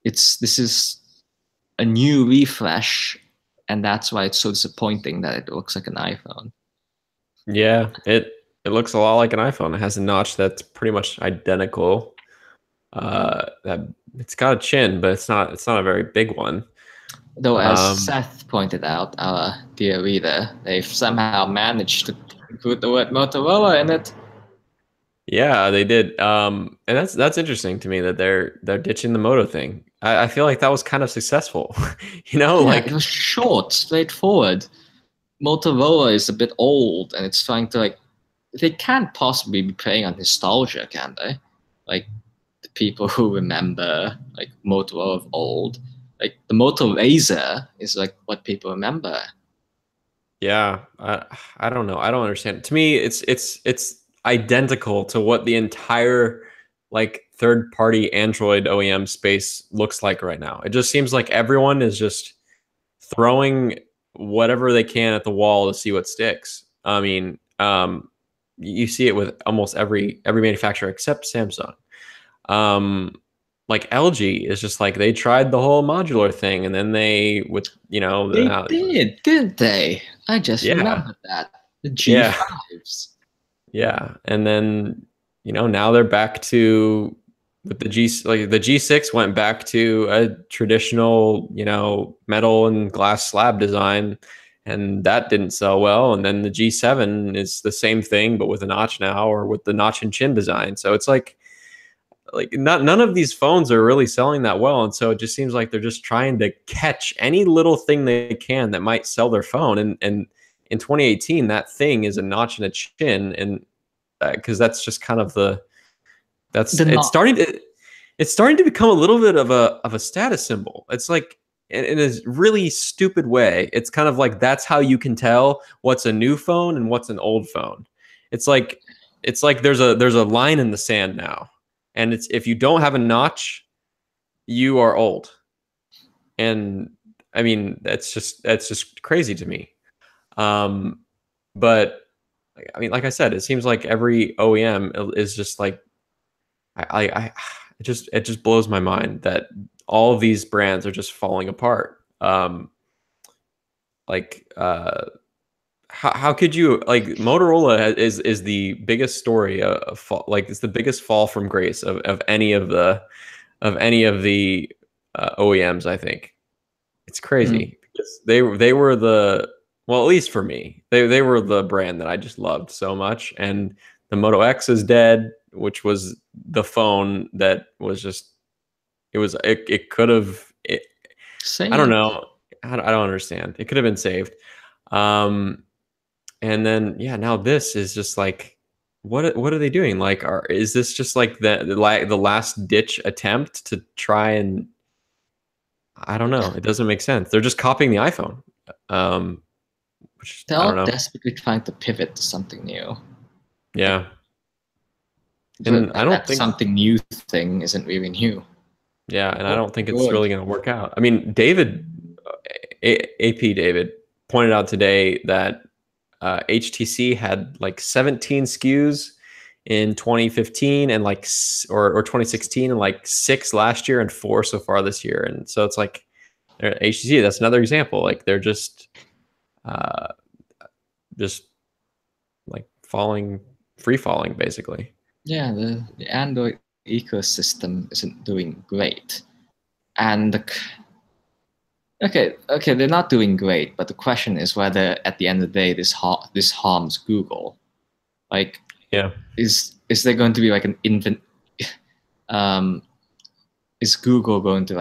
this is a new refresh, and that's why it's so disappointing that it looks like an iPhone. Yeah, it looks a lot like an iPhone. It has a notch that's pretty much identical. That it's got a chin, but it's not a very big one. Though, as Seth pointed out, our dear reader, they've somehow managed to include the word Motorola in it. Yeah, they did. And that's interesting to me that they're ditching the Moto thing. I feel like that was kind of successful. It was short, straightforward. Motorola is a bit old, and it's trying to they can't possibly be playing on nostalgia, can they? Like the people who remember Motorola of old, the Moto Razr is what people remember. Yeah, I don't know. I don't understand. To me, it's identical to what the entire third-party Android OEM space looks like right now. It just seems like everyone is just throwing whatever they can at the wall to see what sticks. I mean, you see it with almost every manufacturer except Samsung. Like LG is just they tried the whole modular thing, and then they did, didn't they? I just remembered that the G5s. Yeah, and then now they're back to with the the G6 went back to a traditional metal and glass slab design, and that didn't sell well. And then the G7 is the same thing but with a notch now, or with the notch and chin design. So it's none of these phones are really selling that well, and so it just seems like they're just trying to catch any little thing they can that might sell their phone. And in 2018, that thing is a notch and a chin, and because that's just kind of it's starting to become a little bit of a status symbol. It's in a really stupid way. It's kind of that's how you can tell what's a new phone and what's an old phone. It's like there's a line in the sand now. And it's if you don't have a notch, you are old. And I mean, that's just crazy to me. But I mean, like I said, it seems like every OEM is just it just blows my mind that all of these brands are just falling apart. How could you Motorola is the biggest story of fall, it's the biggest fall from grace of any of the OEMs. I think it's crazy because they were well, at least for me, they were the brand that I just loved so much. And the Moto X is dead, which was the phone that was just it could have I don't know. I don't understand. It could have been saved. And then now this is just what are they doing? Is this just the last ditch attempt to try and I don't know. It doesn't make sense. They're just copying the iPhone. They're all desperately trying to pivot to something new. Yeah. And I don't think something new thing isn't really new. Yeah, and I don't think it's really going to work out. I mean, David, AP David pointed out today that HTC had 17 SKUs in 2015 and or 2016 and 6 last year and 4 so far this year. And so it's HTC, that's another example. They're just free falling basically. Yeah, the Android ecosystem isn't doing great. And okay, they're not doing great, but the question is whether at the end of the day this harms Google. Is there going to be an is Google going to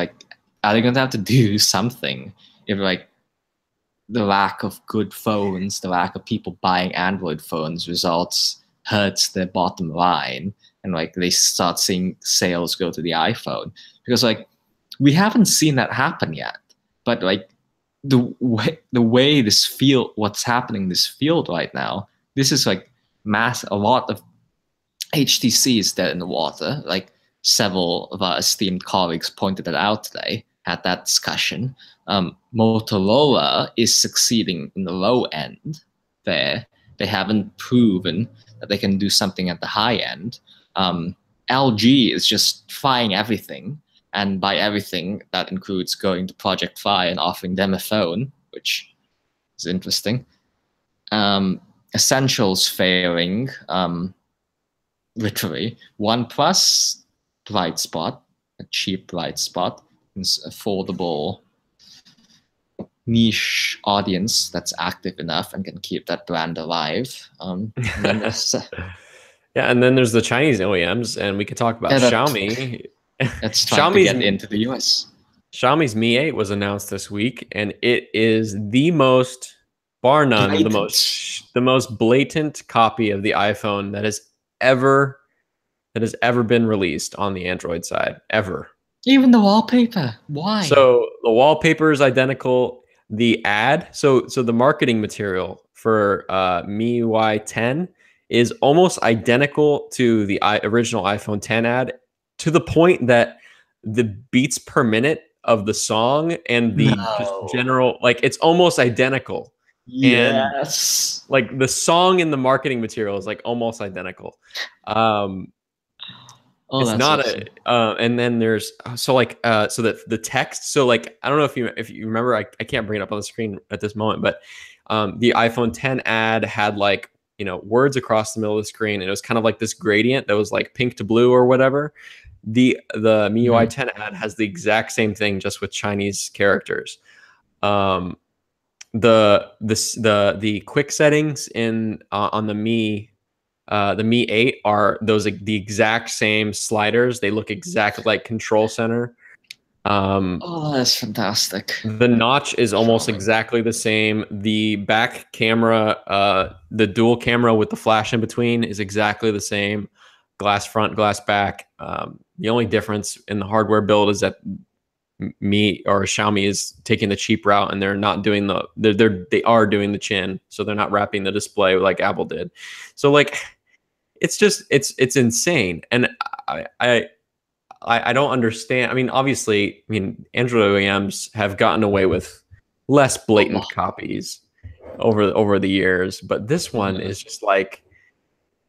are they going to have to do something if the lack of good phones, the lack of people buying Android phones hurts their bottom line, and they start seeing sales go to the iPhone? Because we haven't seen that happen yet, but the way what's happening in this field right now, this is a lot of HTC is dead in the water. Several of our esteemed colleagues pointed it out today at that discussion. Motorola is succeeding in the low end there, They haven't proven that they can do something at the high end. LG is just trying everything, and by everything, that includes going to Project Fi and offering them a phone, which is interesting. Essentials failing, literally. OnePlus, bright spot, a cheap bright spot, it's affordable niche audience that's active enough and can keep that brand alive. And then yeah, and then there's the Chinese OEMs, and we could talk about Xiaomi. That's trying to get into the US. Xiaomi's Mi 8 was announced this week, and it is the most, bar none, the most blatant copy of the iPhone that has ever been released on the Android side, ever. Even the wallpaper. Why? So the wallpaper is identical. The ad, so the marketing material for MIUI 10 is almost identical to the original iPhone 10 ad, to the point that the beats per minute of the song and the just general, like, it's almost identical. Yes. And like the song and the marketing material is like almost identical. It's not awesome. And then there's so that the text. So like, I don't know if you remember, I can't bring it up on the screen at this moment, but the iPhone 10 ad had like, words across the middle of the screen, and it was kind of like this gradient that was like pink to blue or whatever. The MIUI 10 ad has the exact same thing, just with Chinese characters. The quick settings in on the Mi 8 are the exact same sliders. They look exactly like Control Center. That's fantastic. The notch is almost exactly the same. The back camera, the dual camera with the flash in between, is exactly the same. Glass front, glass back. The only difference in the hardware build is that Xiaomi is taking the cheap route, and they're not doing they are doing the chin, so they're not wrapping the display like Apple did. So like, it's just it's insane, and I don't understand. I mean, obviously, Android OEMs have gotten away with less blatant copies over the years, but this one is just like,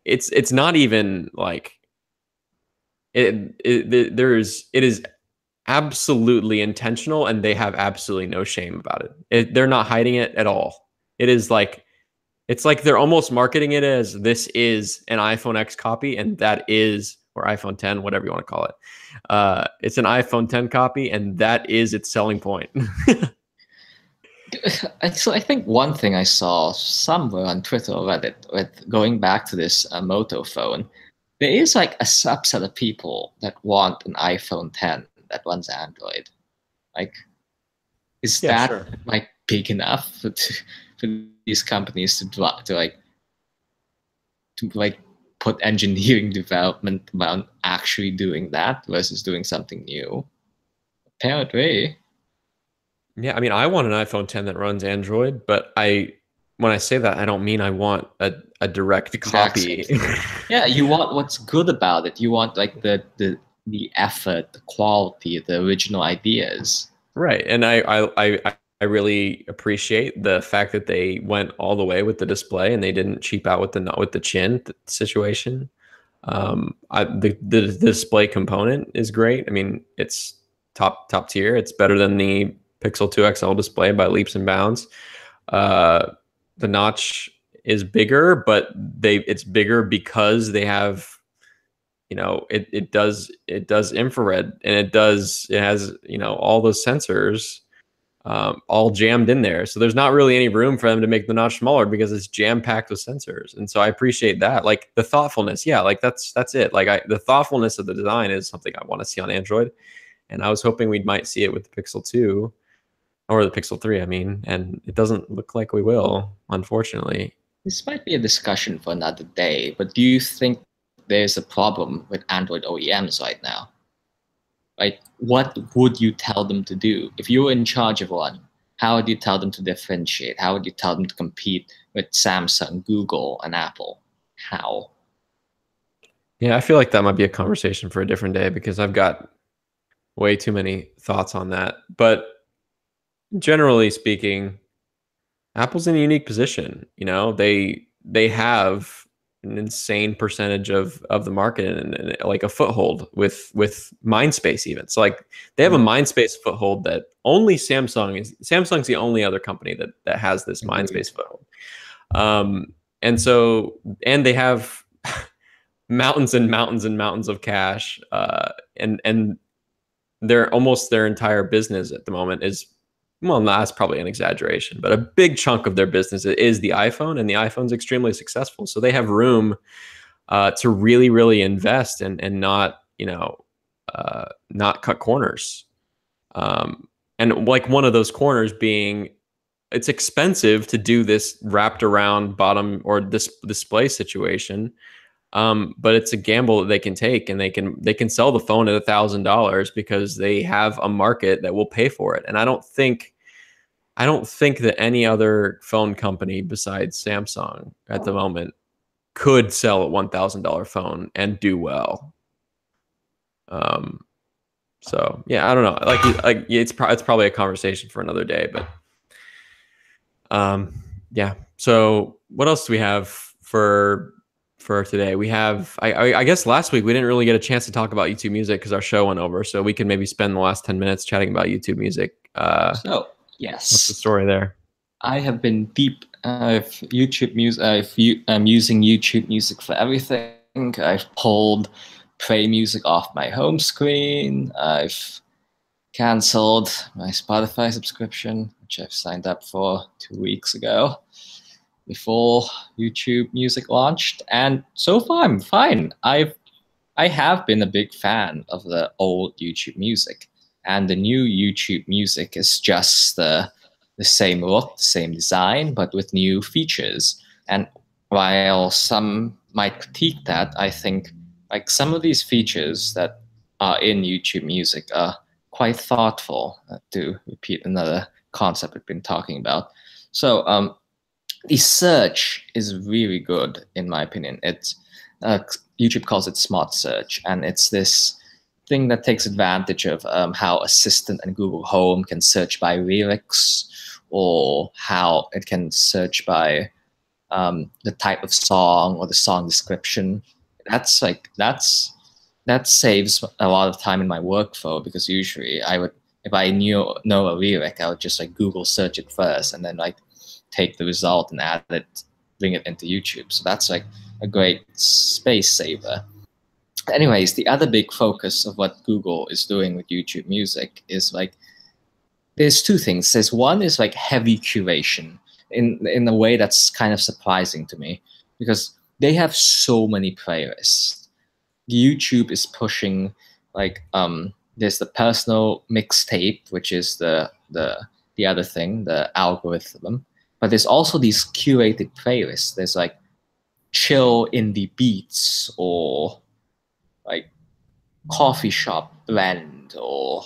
it's not even like it is absolutely intentional, and they have absolutely no shame about it. They're not hiding it at all. It is like, it's like they're almost marketing it as this is an iPhone X copy, and that is, or iPhone 10, whatever you want to call it. It's an iPhone 10 copy, and that is its selling point. So I think one thing I saw somewhere on Twitter or Reddit, with going back to this Moto phone, there is like a subset of people that want an iPhone 10 that runs Android. Like, is that sure, like big enough for these companies to put engineering development around actually doing that versus doing something new? Apparently. Yeah, I mean, I want an iPhone 10 that runs Android, but when I say that, I don't mean I want a direct copy. Yeah, you want what's good about it. You want like the effort, the quality, the original ideas. Right, and I really appreciate the fact that they went all the way with the display, and they didn't cheap out with the chin situation. The display component is great. I mean, it's top tier. It's better than the Pixel 2 XL display by leaps and bounds. The notch is bigger, but it's bigger because they have, it does infrared, and it has all those sensors all jammed in there. So there's not really any room for them to make the notch smaller, because it's jam packed with sensors. And so I appreciate that, like the thoughtfulness. Yeah, like that's it. Like the thoughtfulness of the design is something I want to see on Android, and I was hoping we might see it with the Pixel 2 or the Pixel 3. I mean, and it doesn't look like we will, unfortunately. This might be a discussion for another day, but do you think there's a problem with Android OEMs right now? Like, what would you tell them to do? If you were in charge of one, how would you tell them to differentiate? How would you tell them to compete with Samsung, Google, and Apple? How? Yeah, I feel like that might be a conversation for a different day, because I've got way too many thoughts on that. But generally speaking, Apple's in a unique position. they have an insane percentage of the market and like a foothold with Mindspace even. So like they have a Mindspace foothold that only Samsung's the only other company that has this Mindspace foothold. And so, and they have mountains and mountains and mountains of cash, and they're almost their entire business at the moment is, well, that's probably an exaggeration, but a big chunk of their business is the iPhone, and the iPhone's extremely successful. So they have room to really, really invest and not, not cut corners. And like one of those corners being, it's expensive to do this wrapped around bottom or this display situation. But it's a gamble that they can take, and they can sell the phone at $1,000 because they have a market that will pay for it. And I don't think that any other phone company besides Samsung at the moment could sell a $1,000 phone and do well. So yeah, I don't know. Like it's probably a conversation for another day, but yeah. So what else do we have for today? We have, I guess last week we didn't really get a chance to talk about YouTube Music because our show went over. So we can maybe spend the last 10 minutes chatting about YouTube Music. So yes, what's the story there? I have been deep YouTube Music. I'm using YouTube Music for everything. I've pulled Play Music off my home screen. I've canceled my Spotify subscription, which I've signed up for 2 weeks ago before YouTube Music launched, and so far I'm fine. I have been a big fan of the old YouTube Music, and the new YouTube Music is just the same look, the same design, but with new features. And while some might critique that, I think like some of these features that are in YouTube Music are quite thoughtful, to repeat another concept we've been talking about. So the search is really good, in my opinion. It's YouTube calls it Smart Search, and it's this thing that takes advantage of how Assistant and Google Home can search by lyrics, or how it can search by the type of song or the song description. That saves a lot of time in my workflow, because usually I would, if I know a lyric, I would just like Google search it first and then like take the result and add it, bring it into YouTube. So that's like a great space saver. Anyways, the other big focus of what Google is doing with YouTube Music is like, there's two things. There's one is like heavy curation in a way that's kind of surprising to me, because they have so many playlists. YouTube is pushing like there's the personal mixtape, which is the other thing, the algorithm. But there's also these curated playlists. There's like chill indie beats, or like coffee shop blend, or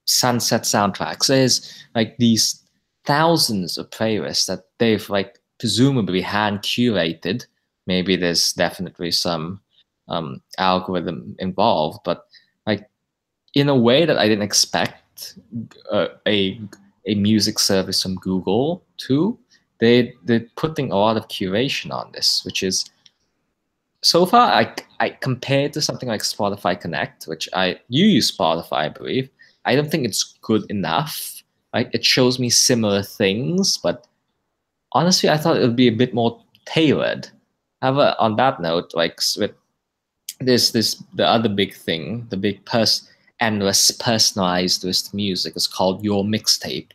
sunset soundtracks. There's like these thousands of playlists that they've like presumably hand curated. Maybe there's definitely some algorithm involved, but like in a way that I didn't expect a music service from Google to. They're putting a lot of curation on this, which is, so far I compared to something like Spotify Connect, which you use Spotify, I believe. I don't think it's good enough. Like it shows me similar things, but honestly, I thought it would be a bit more tailored. However, on that note, like with the other big thing, the big endless personalized with music is called Your Mixtape,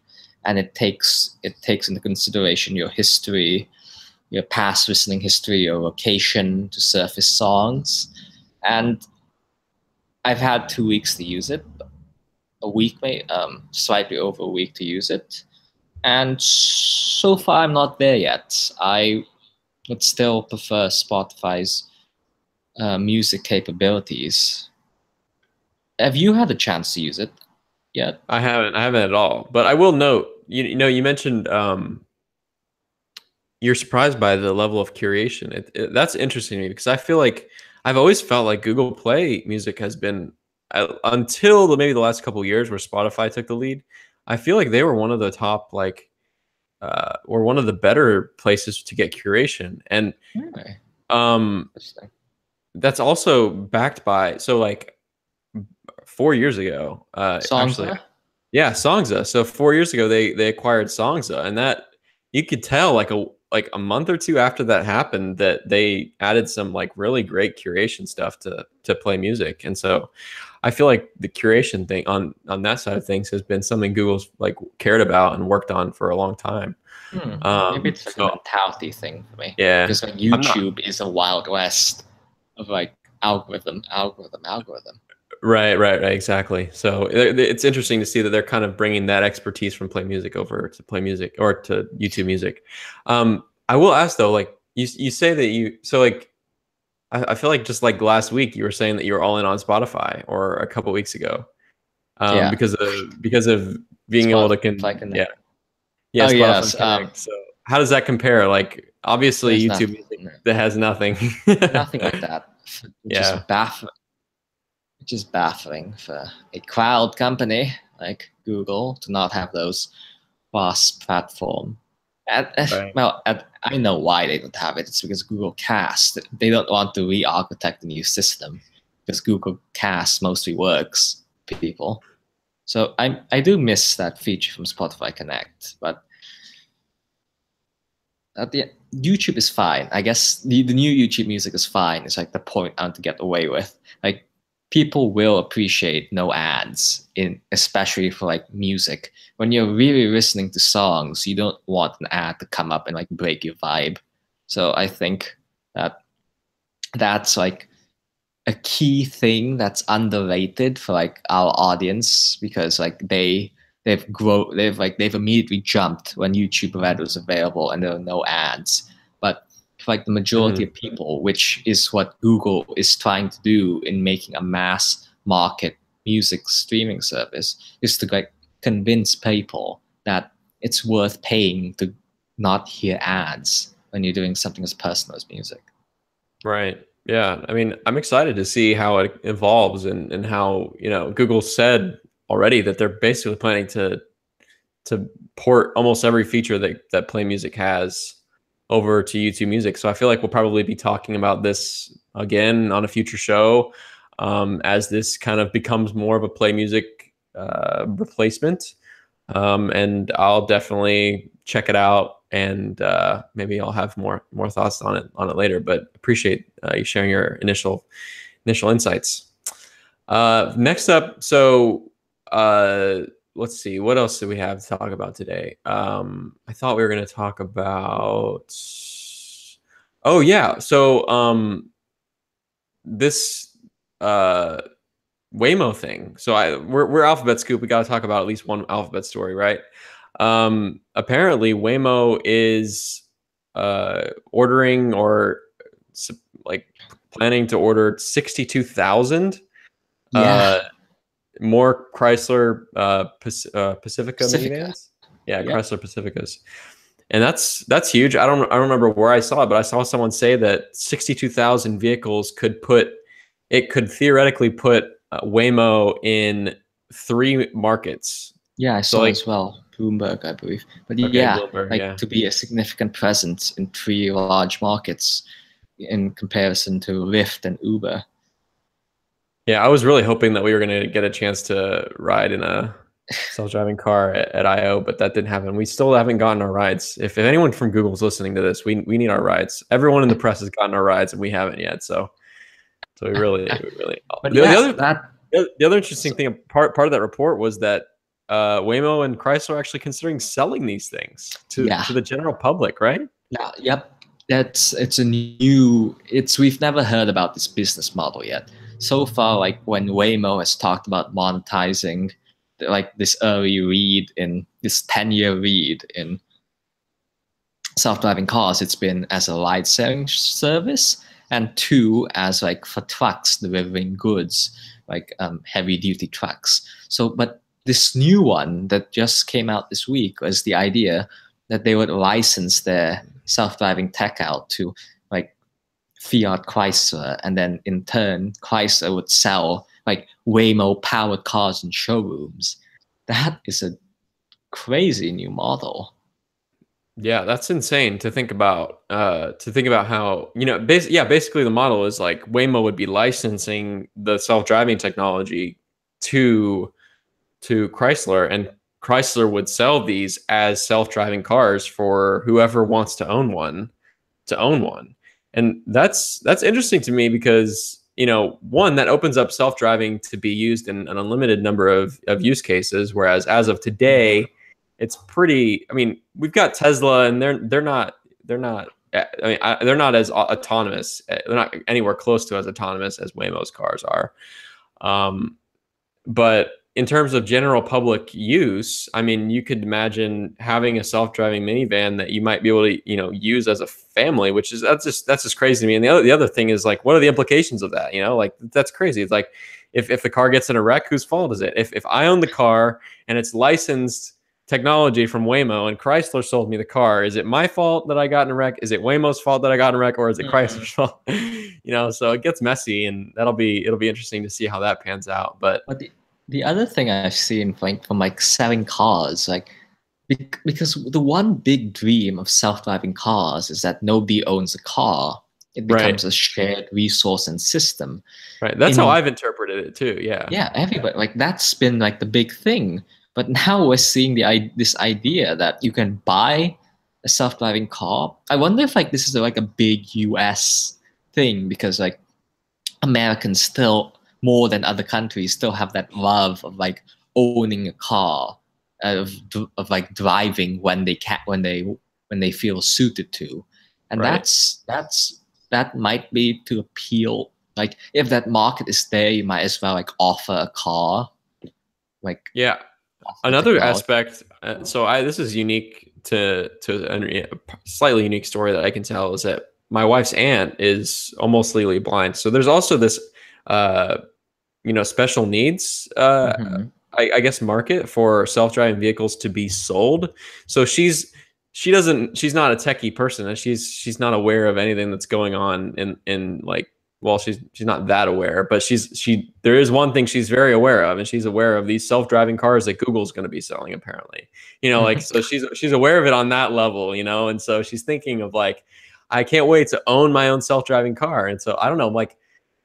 and it takes into consideration your history, your past listening history, your location to surface songs. And I've had 2 weeks to use it, a week, maybe slightly over a week to use it, and so far I'm not there yet. I would still prefer Spotify's music capabilities. Have you had a chance to use it yet? I haven't at all. But I will note, you mentioned you're surprised by the level of curation. That's interesting to me, because I feel like I've always felt like Google Play Music has been, until maybe the last couple of years where Spotify took the lead, I feel like they were one of the top like or one of the better places to get curation. And Okay. um, Interesting. that's also backed by, so like 4 years ago, actually, Songza? yeah, Songza. So 4 years ago, they acquired Songza, and that you could tell like a month or two after that happened that they added some like really great curation stuff to play music. And so I feel like the curation thing on that side of things has been something Google's like cared about and worked on for a long time. Maybe it's like a So mentality thing for me. yeah, Because like I'm not. YouTube is a wild west of like algorithm. Right, exactly. So it's interesting to see that they're kind of bringing that expertise from Play Music over to Play Music or to YouTube Music. I will ask though, like you say that so like I feel like just like last week you were saying that you were all in on Spotify, or a couple weeks ago, Yeah. because of being able to Spotify Connect. yeah, Oh Spotify yes. Connect. So how does that compare? Like obviously There's YouTube nothing. Music No, that has nothing. nothing like that. Which is Yeah. baffling. Which is baffling for a cloud company like Google to not have those vast platform. Right. I know why they don't have it. It's because Google Cast. They don't want to re-architect the new system because Google Cast mostly works for people. So I do miss that feature from Spotify Connect, but at the YouTube is fine. I guess the new YouTube music is fine. It's like the point I want to get away with. Like people will appreciate no ads in especially for like music. When you're really listening to songs, you don't want an ad to come up and like break your vibe. So I think that that's like a key thing that's underrated for like our audience because like they've immediately jumped when YouTube Red was available and there are no ads. But for like the majority Mhm. of people, which is what Google is trying to do in making a mass market music streaming service, is to like convince people that it's worth paying to not hear ads when you're doing something as personal as music. Right. Yeah. I mean, I'm excited to see how it evolves, and how, Google said already that they're basically planning to port almost every feature that Play Music has over to YouTube Music. So I feel like we'll probably be talking about this again on a future show, as this kind of becomes more of a Play Music replacement. And I'll definitely check it out, and maybe I'll have more thoughts on it later. But appreciate you sharing your initial insights. Next up, so let's see, what else do we have to talk about today? I thought we were going to talk about. Oh yeah, so this Waymo thing. So we're Alphabet Scoop. We got to talk about at least one Alphabet story, right? Apparently, Waymo is ordering, or like planning to order 62,000 Yeah. more Chrysler Pacifica Pacifica. minivans. Yeah, Yep. Chrysler Pacificas, and that's huge. I don't remember where I saw it, but I saw someone say that 62,000 vehicles could theoretically put Waymo in 3 markets. Yeah, I So saw like, as well. Bloomberg, I believe. But okay, yeah, Bloomberg, like yeah. to be a significant presence in 3 large markets in comparison to Lyft and Uber. Yeah, I was really hoping that we were going to get a chance to ride in a self-driving car at I/O, but that didn't happen. We still haven't gotten our rides. If anyone from Google's listening to this, we need our rides. Everyone in the press has gotten our rides, and we haven't yet. So we really. But The yeah, other that the other interesting thing, part of that report was that Waymo and Chrysler are actually considering selling these things yeah. to the general public, right? Yeah, yep. It's a new it's we've never heard about this business model yet. So far, like when Waymo has talked about monetizing like this early read in this 10-year read in self-driving cars, it's been as a ride sharing service, and 2 as like for trucks delivering goods, like heavy duty trucks. So but this new one that just came out this week was the idea that they would license their self-driving tech out to like Fiat Chrysler, and then in turn Chrysler would sell like Waymo powered cars in showrooms. That is a crazy new model. Yeah, that's insane to think about. To think about how, basically the model is like Waymo would be licensing the self-driving technology to Chrysler, and Chrysler would sell these as self-driving cars for whoever wants to own one And that's interesting to me because, one, that opens up self-driving to be used in an unlimited number of use cases, whereas as of today, it's pretty. I mean, we've got Tesla, and they're not. They're not as autonomous. They're not anywhere close to as autonomous as Waymo's cars are. Um, but in terms of general public use, I mean, you could imagine having a self-driving minivan that you might be able to, use as a family, which is that's just crazy to me. And the other thing is, like, what are the implications of that? Like, that's crazy. It's like, if the car gets in a wreck, whose fault is it? If I own the car and it's licensed technology from Waymo and Chrysler sold me the car, is it my fault that I got in a wreck? Is it Waymo's fault that I got in a wreck, or is it Chrysler's fault? So it gets messy, and it'll be interesting to see how that pans out. But the other thing I've seen from like selling cars, like because the one big dream of self-driving cars is that nobody owns a car. It becomes a shared resource and system. Right. That's how I've interpreted it too. Yeah. Yeah. Everybody, like, that's been like the big thing. But now we're seeing this idea that you can buy a self-driving car. I wonder if like this is like a big US thing, because like Americans still, more than other countries, still have that love of like owning a car, of like driving when they feel suited to. And that might be to appeal. Like, if that market is there, you might as well like offer a car. Like, yeah. Another aspect. This is unique to a slightly unique story that I can tell, is that my wife's aunt is almost legally blind. So there's also this, special needs, I guess, market for self-driving vehicles to be sold. So she's not a techie person, and she's not aware of anything that's going on in like, well, she's not that aware, but there is one thing she's very aware of, and she's aware of these self-driving cars that Google's going to be selling, apparently. Like, so she's aware of it on that level, and so she's thinking of like, I can't wait to own my own self-driving car. And so I don't know, like,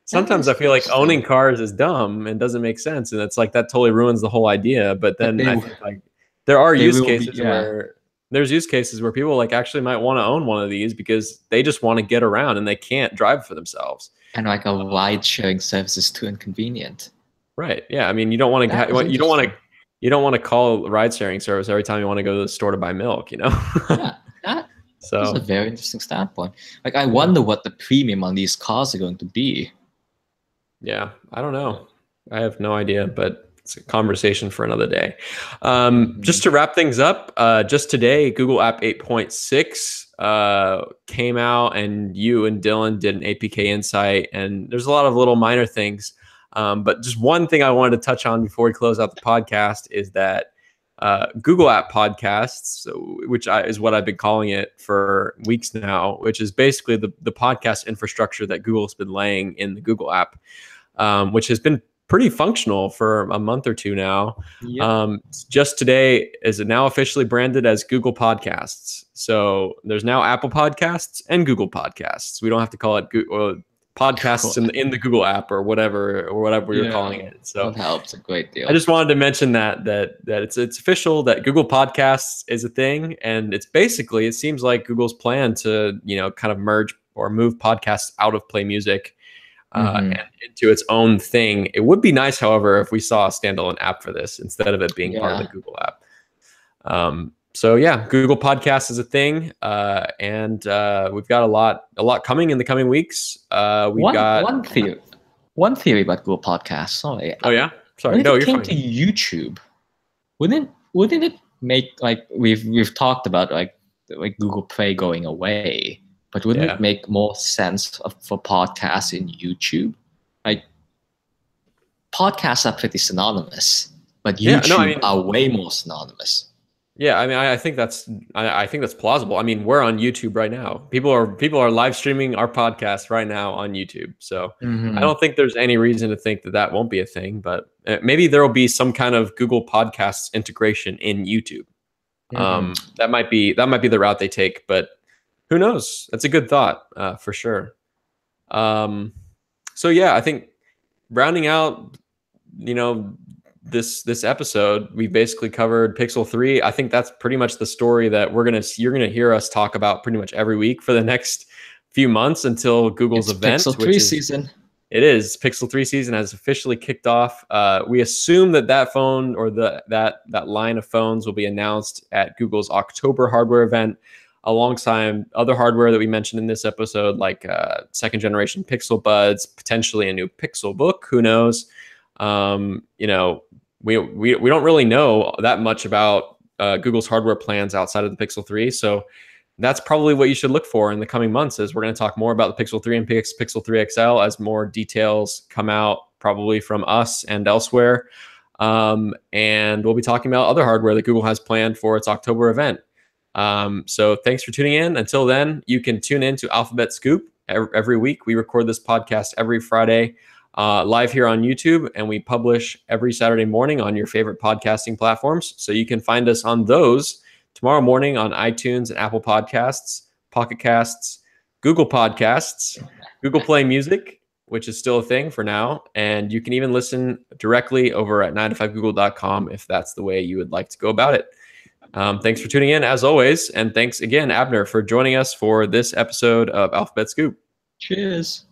sometimes I feel like owning cars is dumb and doesn't make sense, and it's like that totally ruins the whole idea. But then I think like there are use cases where there's use cases where people like actually might want to own one of these because they just want to get around and they can't drive for themselves. And like a ride sharing service is too inconvenient. Right. Yeah. I mean, you don't want to call a ride sharing service every time you want to go to the store to buy milk, Yeah. That's a very interesting standpoint. Like, I wonder what the premium on these cars are going to be. Yeah, I don't know. I have no idea, but it's a conversation for another day. Just to wrap things up, just today, Google App 8.6 came out, and you and Dylan did an APK Insight, and there's a lot of little minor things. But just one thing I wanted to touch on before we close out the podcast is that Google App Podcasts, which is what I've been calling it for weeks now, which is basically the podcast infrastructure that Google's been laying in the Google App, which has been pretty functional for a month or two now. Yep. Just today is now officially branded as Google Podcasts. So there's now Apple Podcasts and Google Podcasts. We don't have to call it podcasts in the Google app or whatever you're calling it. So that helps a great deal. I just wanted to mention that it's official that Google Podcasts is a thing, and it's basically, it seems like Google's plan to kind of merge or move podcasts out of Play Music and into its own thing. It would be nice, however, if we saw a standalone app for this instead of it being part of the Google app. So yeah, Google Podcasts is a thing, and we've got a lot coming in the coming weeks. One theory about Google Podcasts. Sorry. Oh yeah, sorry. When it came to YouTube, wouldn't it make, like, we've talked about like Google Play going away, but wouldn't it make more sense for podcasts in YouTube? Like, podcasts are pretty synonymous, but YouTube are way more synonymous. Yeah, I mean, I think that's plausible. I mean, we're on YouTube right now. People are live streaming our podcast right now on YouTube. So I don't think there's any reason to think that won't be a thing. But maybe there will be some kind of Google Podcasts integration in YouTube. That might be the route they take, but who knows? That's a good thought for sure. So yeah, I think rounding out, this episode, we basically covered Pixel 3. I think that's pretty much the story that you're gonna hear us talk about pretty much every week for the next few months until Google's event. Pixel 3 season. It is. Pixel 3 season has officially kicked off. We assume that phone or that line of phones will be announced at Google's October hardware event, alongside other hardware that we mentioned in this episode, like second generation Pixel Buds, potentially a new Pixel Book. Who knows? We don't really know that much about Google's hardware plans outside of the Pixel 3. So that's probably what you should look for in the coming months. Is we're going to talk more about the Pixel 3 and Pixel 3 XL as more details come out, probably from us and elsewhere. And we'll be talking about other hardware that Google has planned for its October event. So thanks for tuning in. Until then, you can tune in to Alphabet Scoop every week. We record this podcast every Friday live here on YouTube, and we publish every Saturday morning on your favorite podcasting platforms. So you can find us on those tomorrow morning on iTunes and Apple Podcasts, Pocket Casts, Google Podcasts, Google Play Music, which is still a thing for now. And you can even listen directly over at 9to5google.com if that's the way you would like to go about it. Thanks for tuning in, as always. And thanks again, Abner, for joining us for this episode of Alphabet Scoop. Cheers.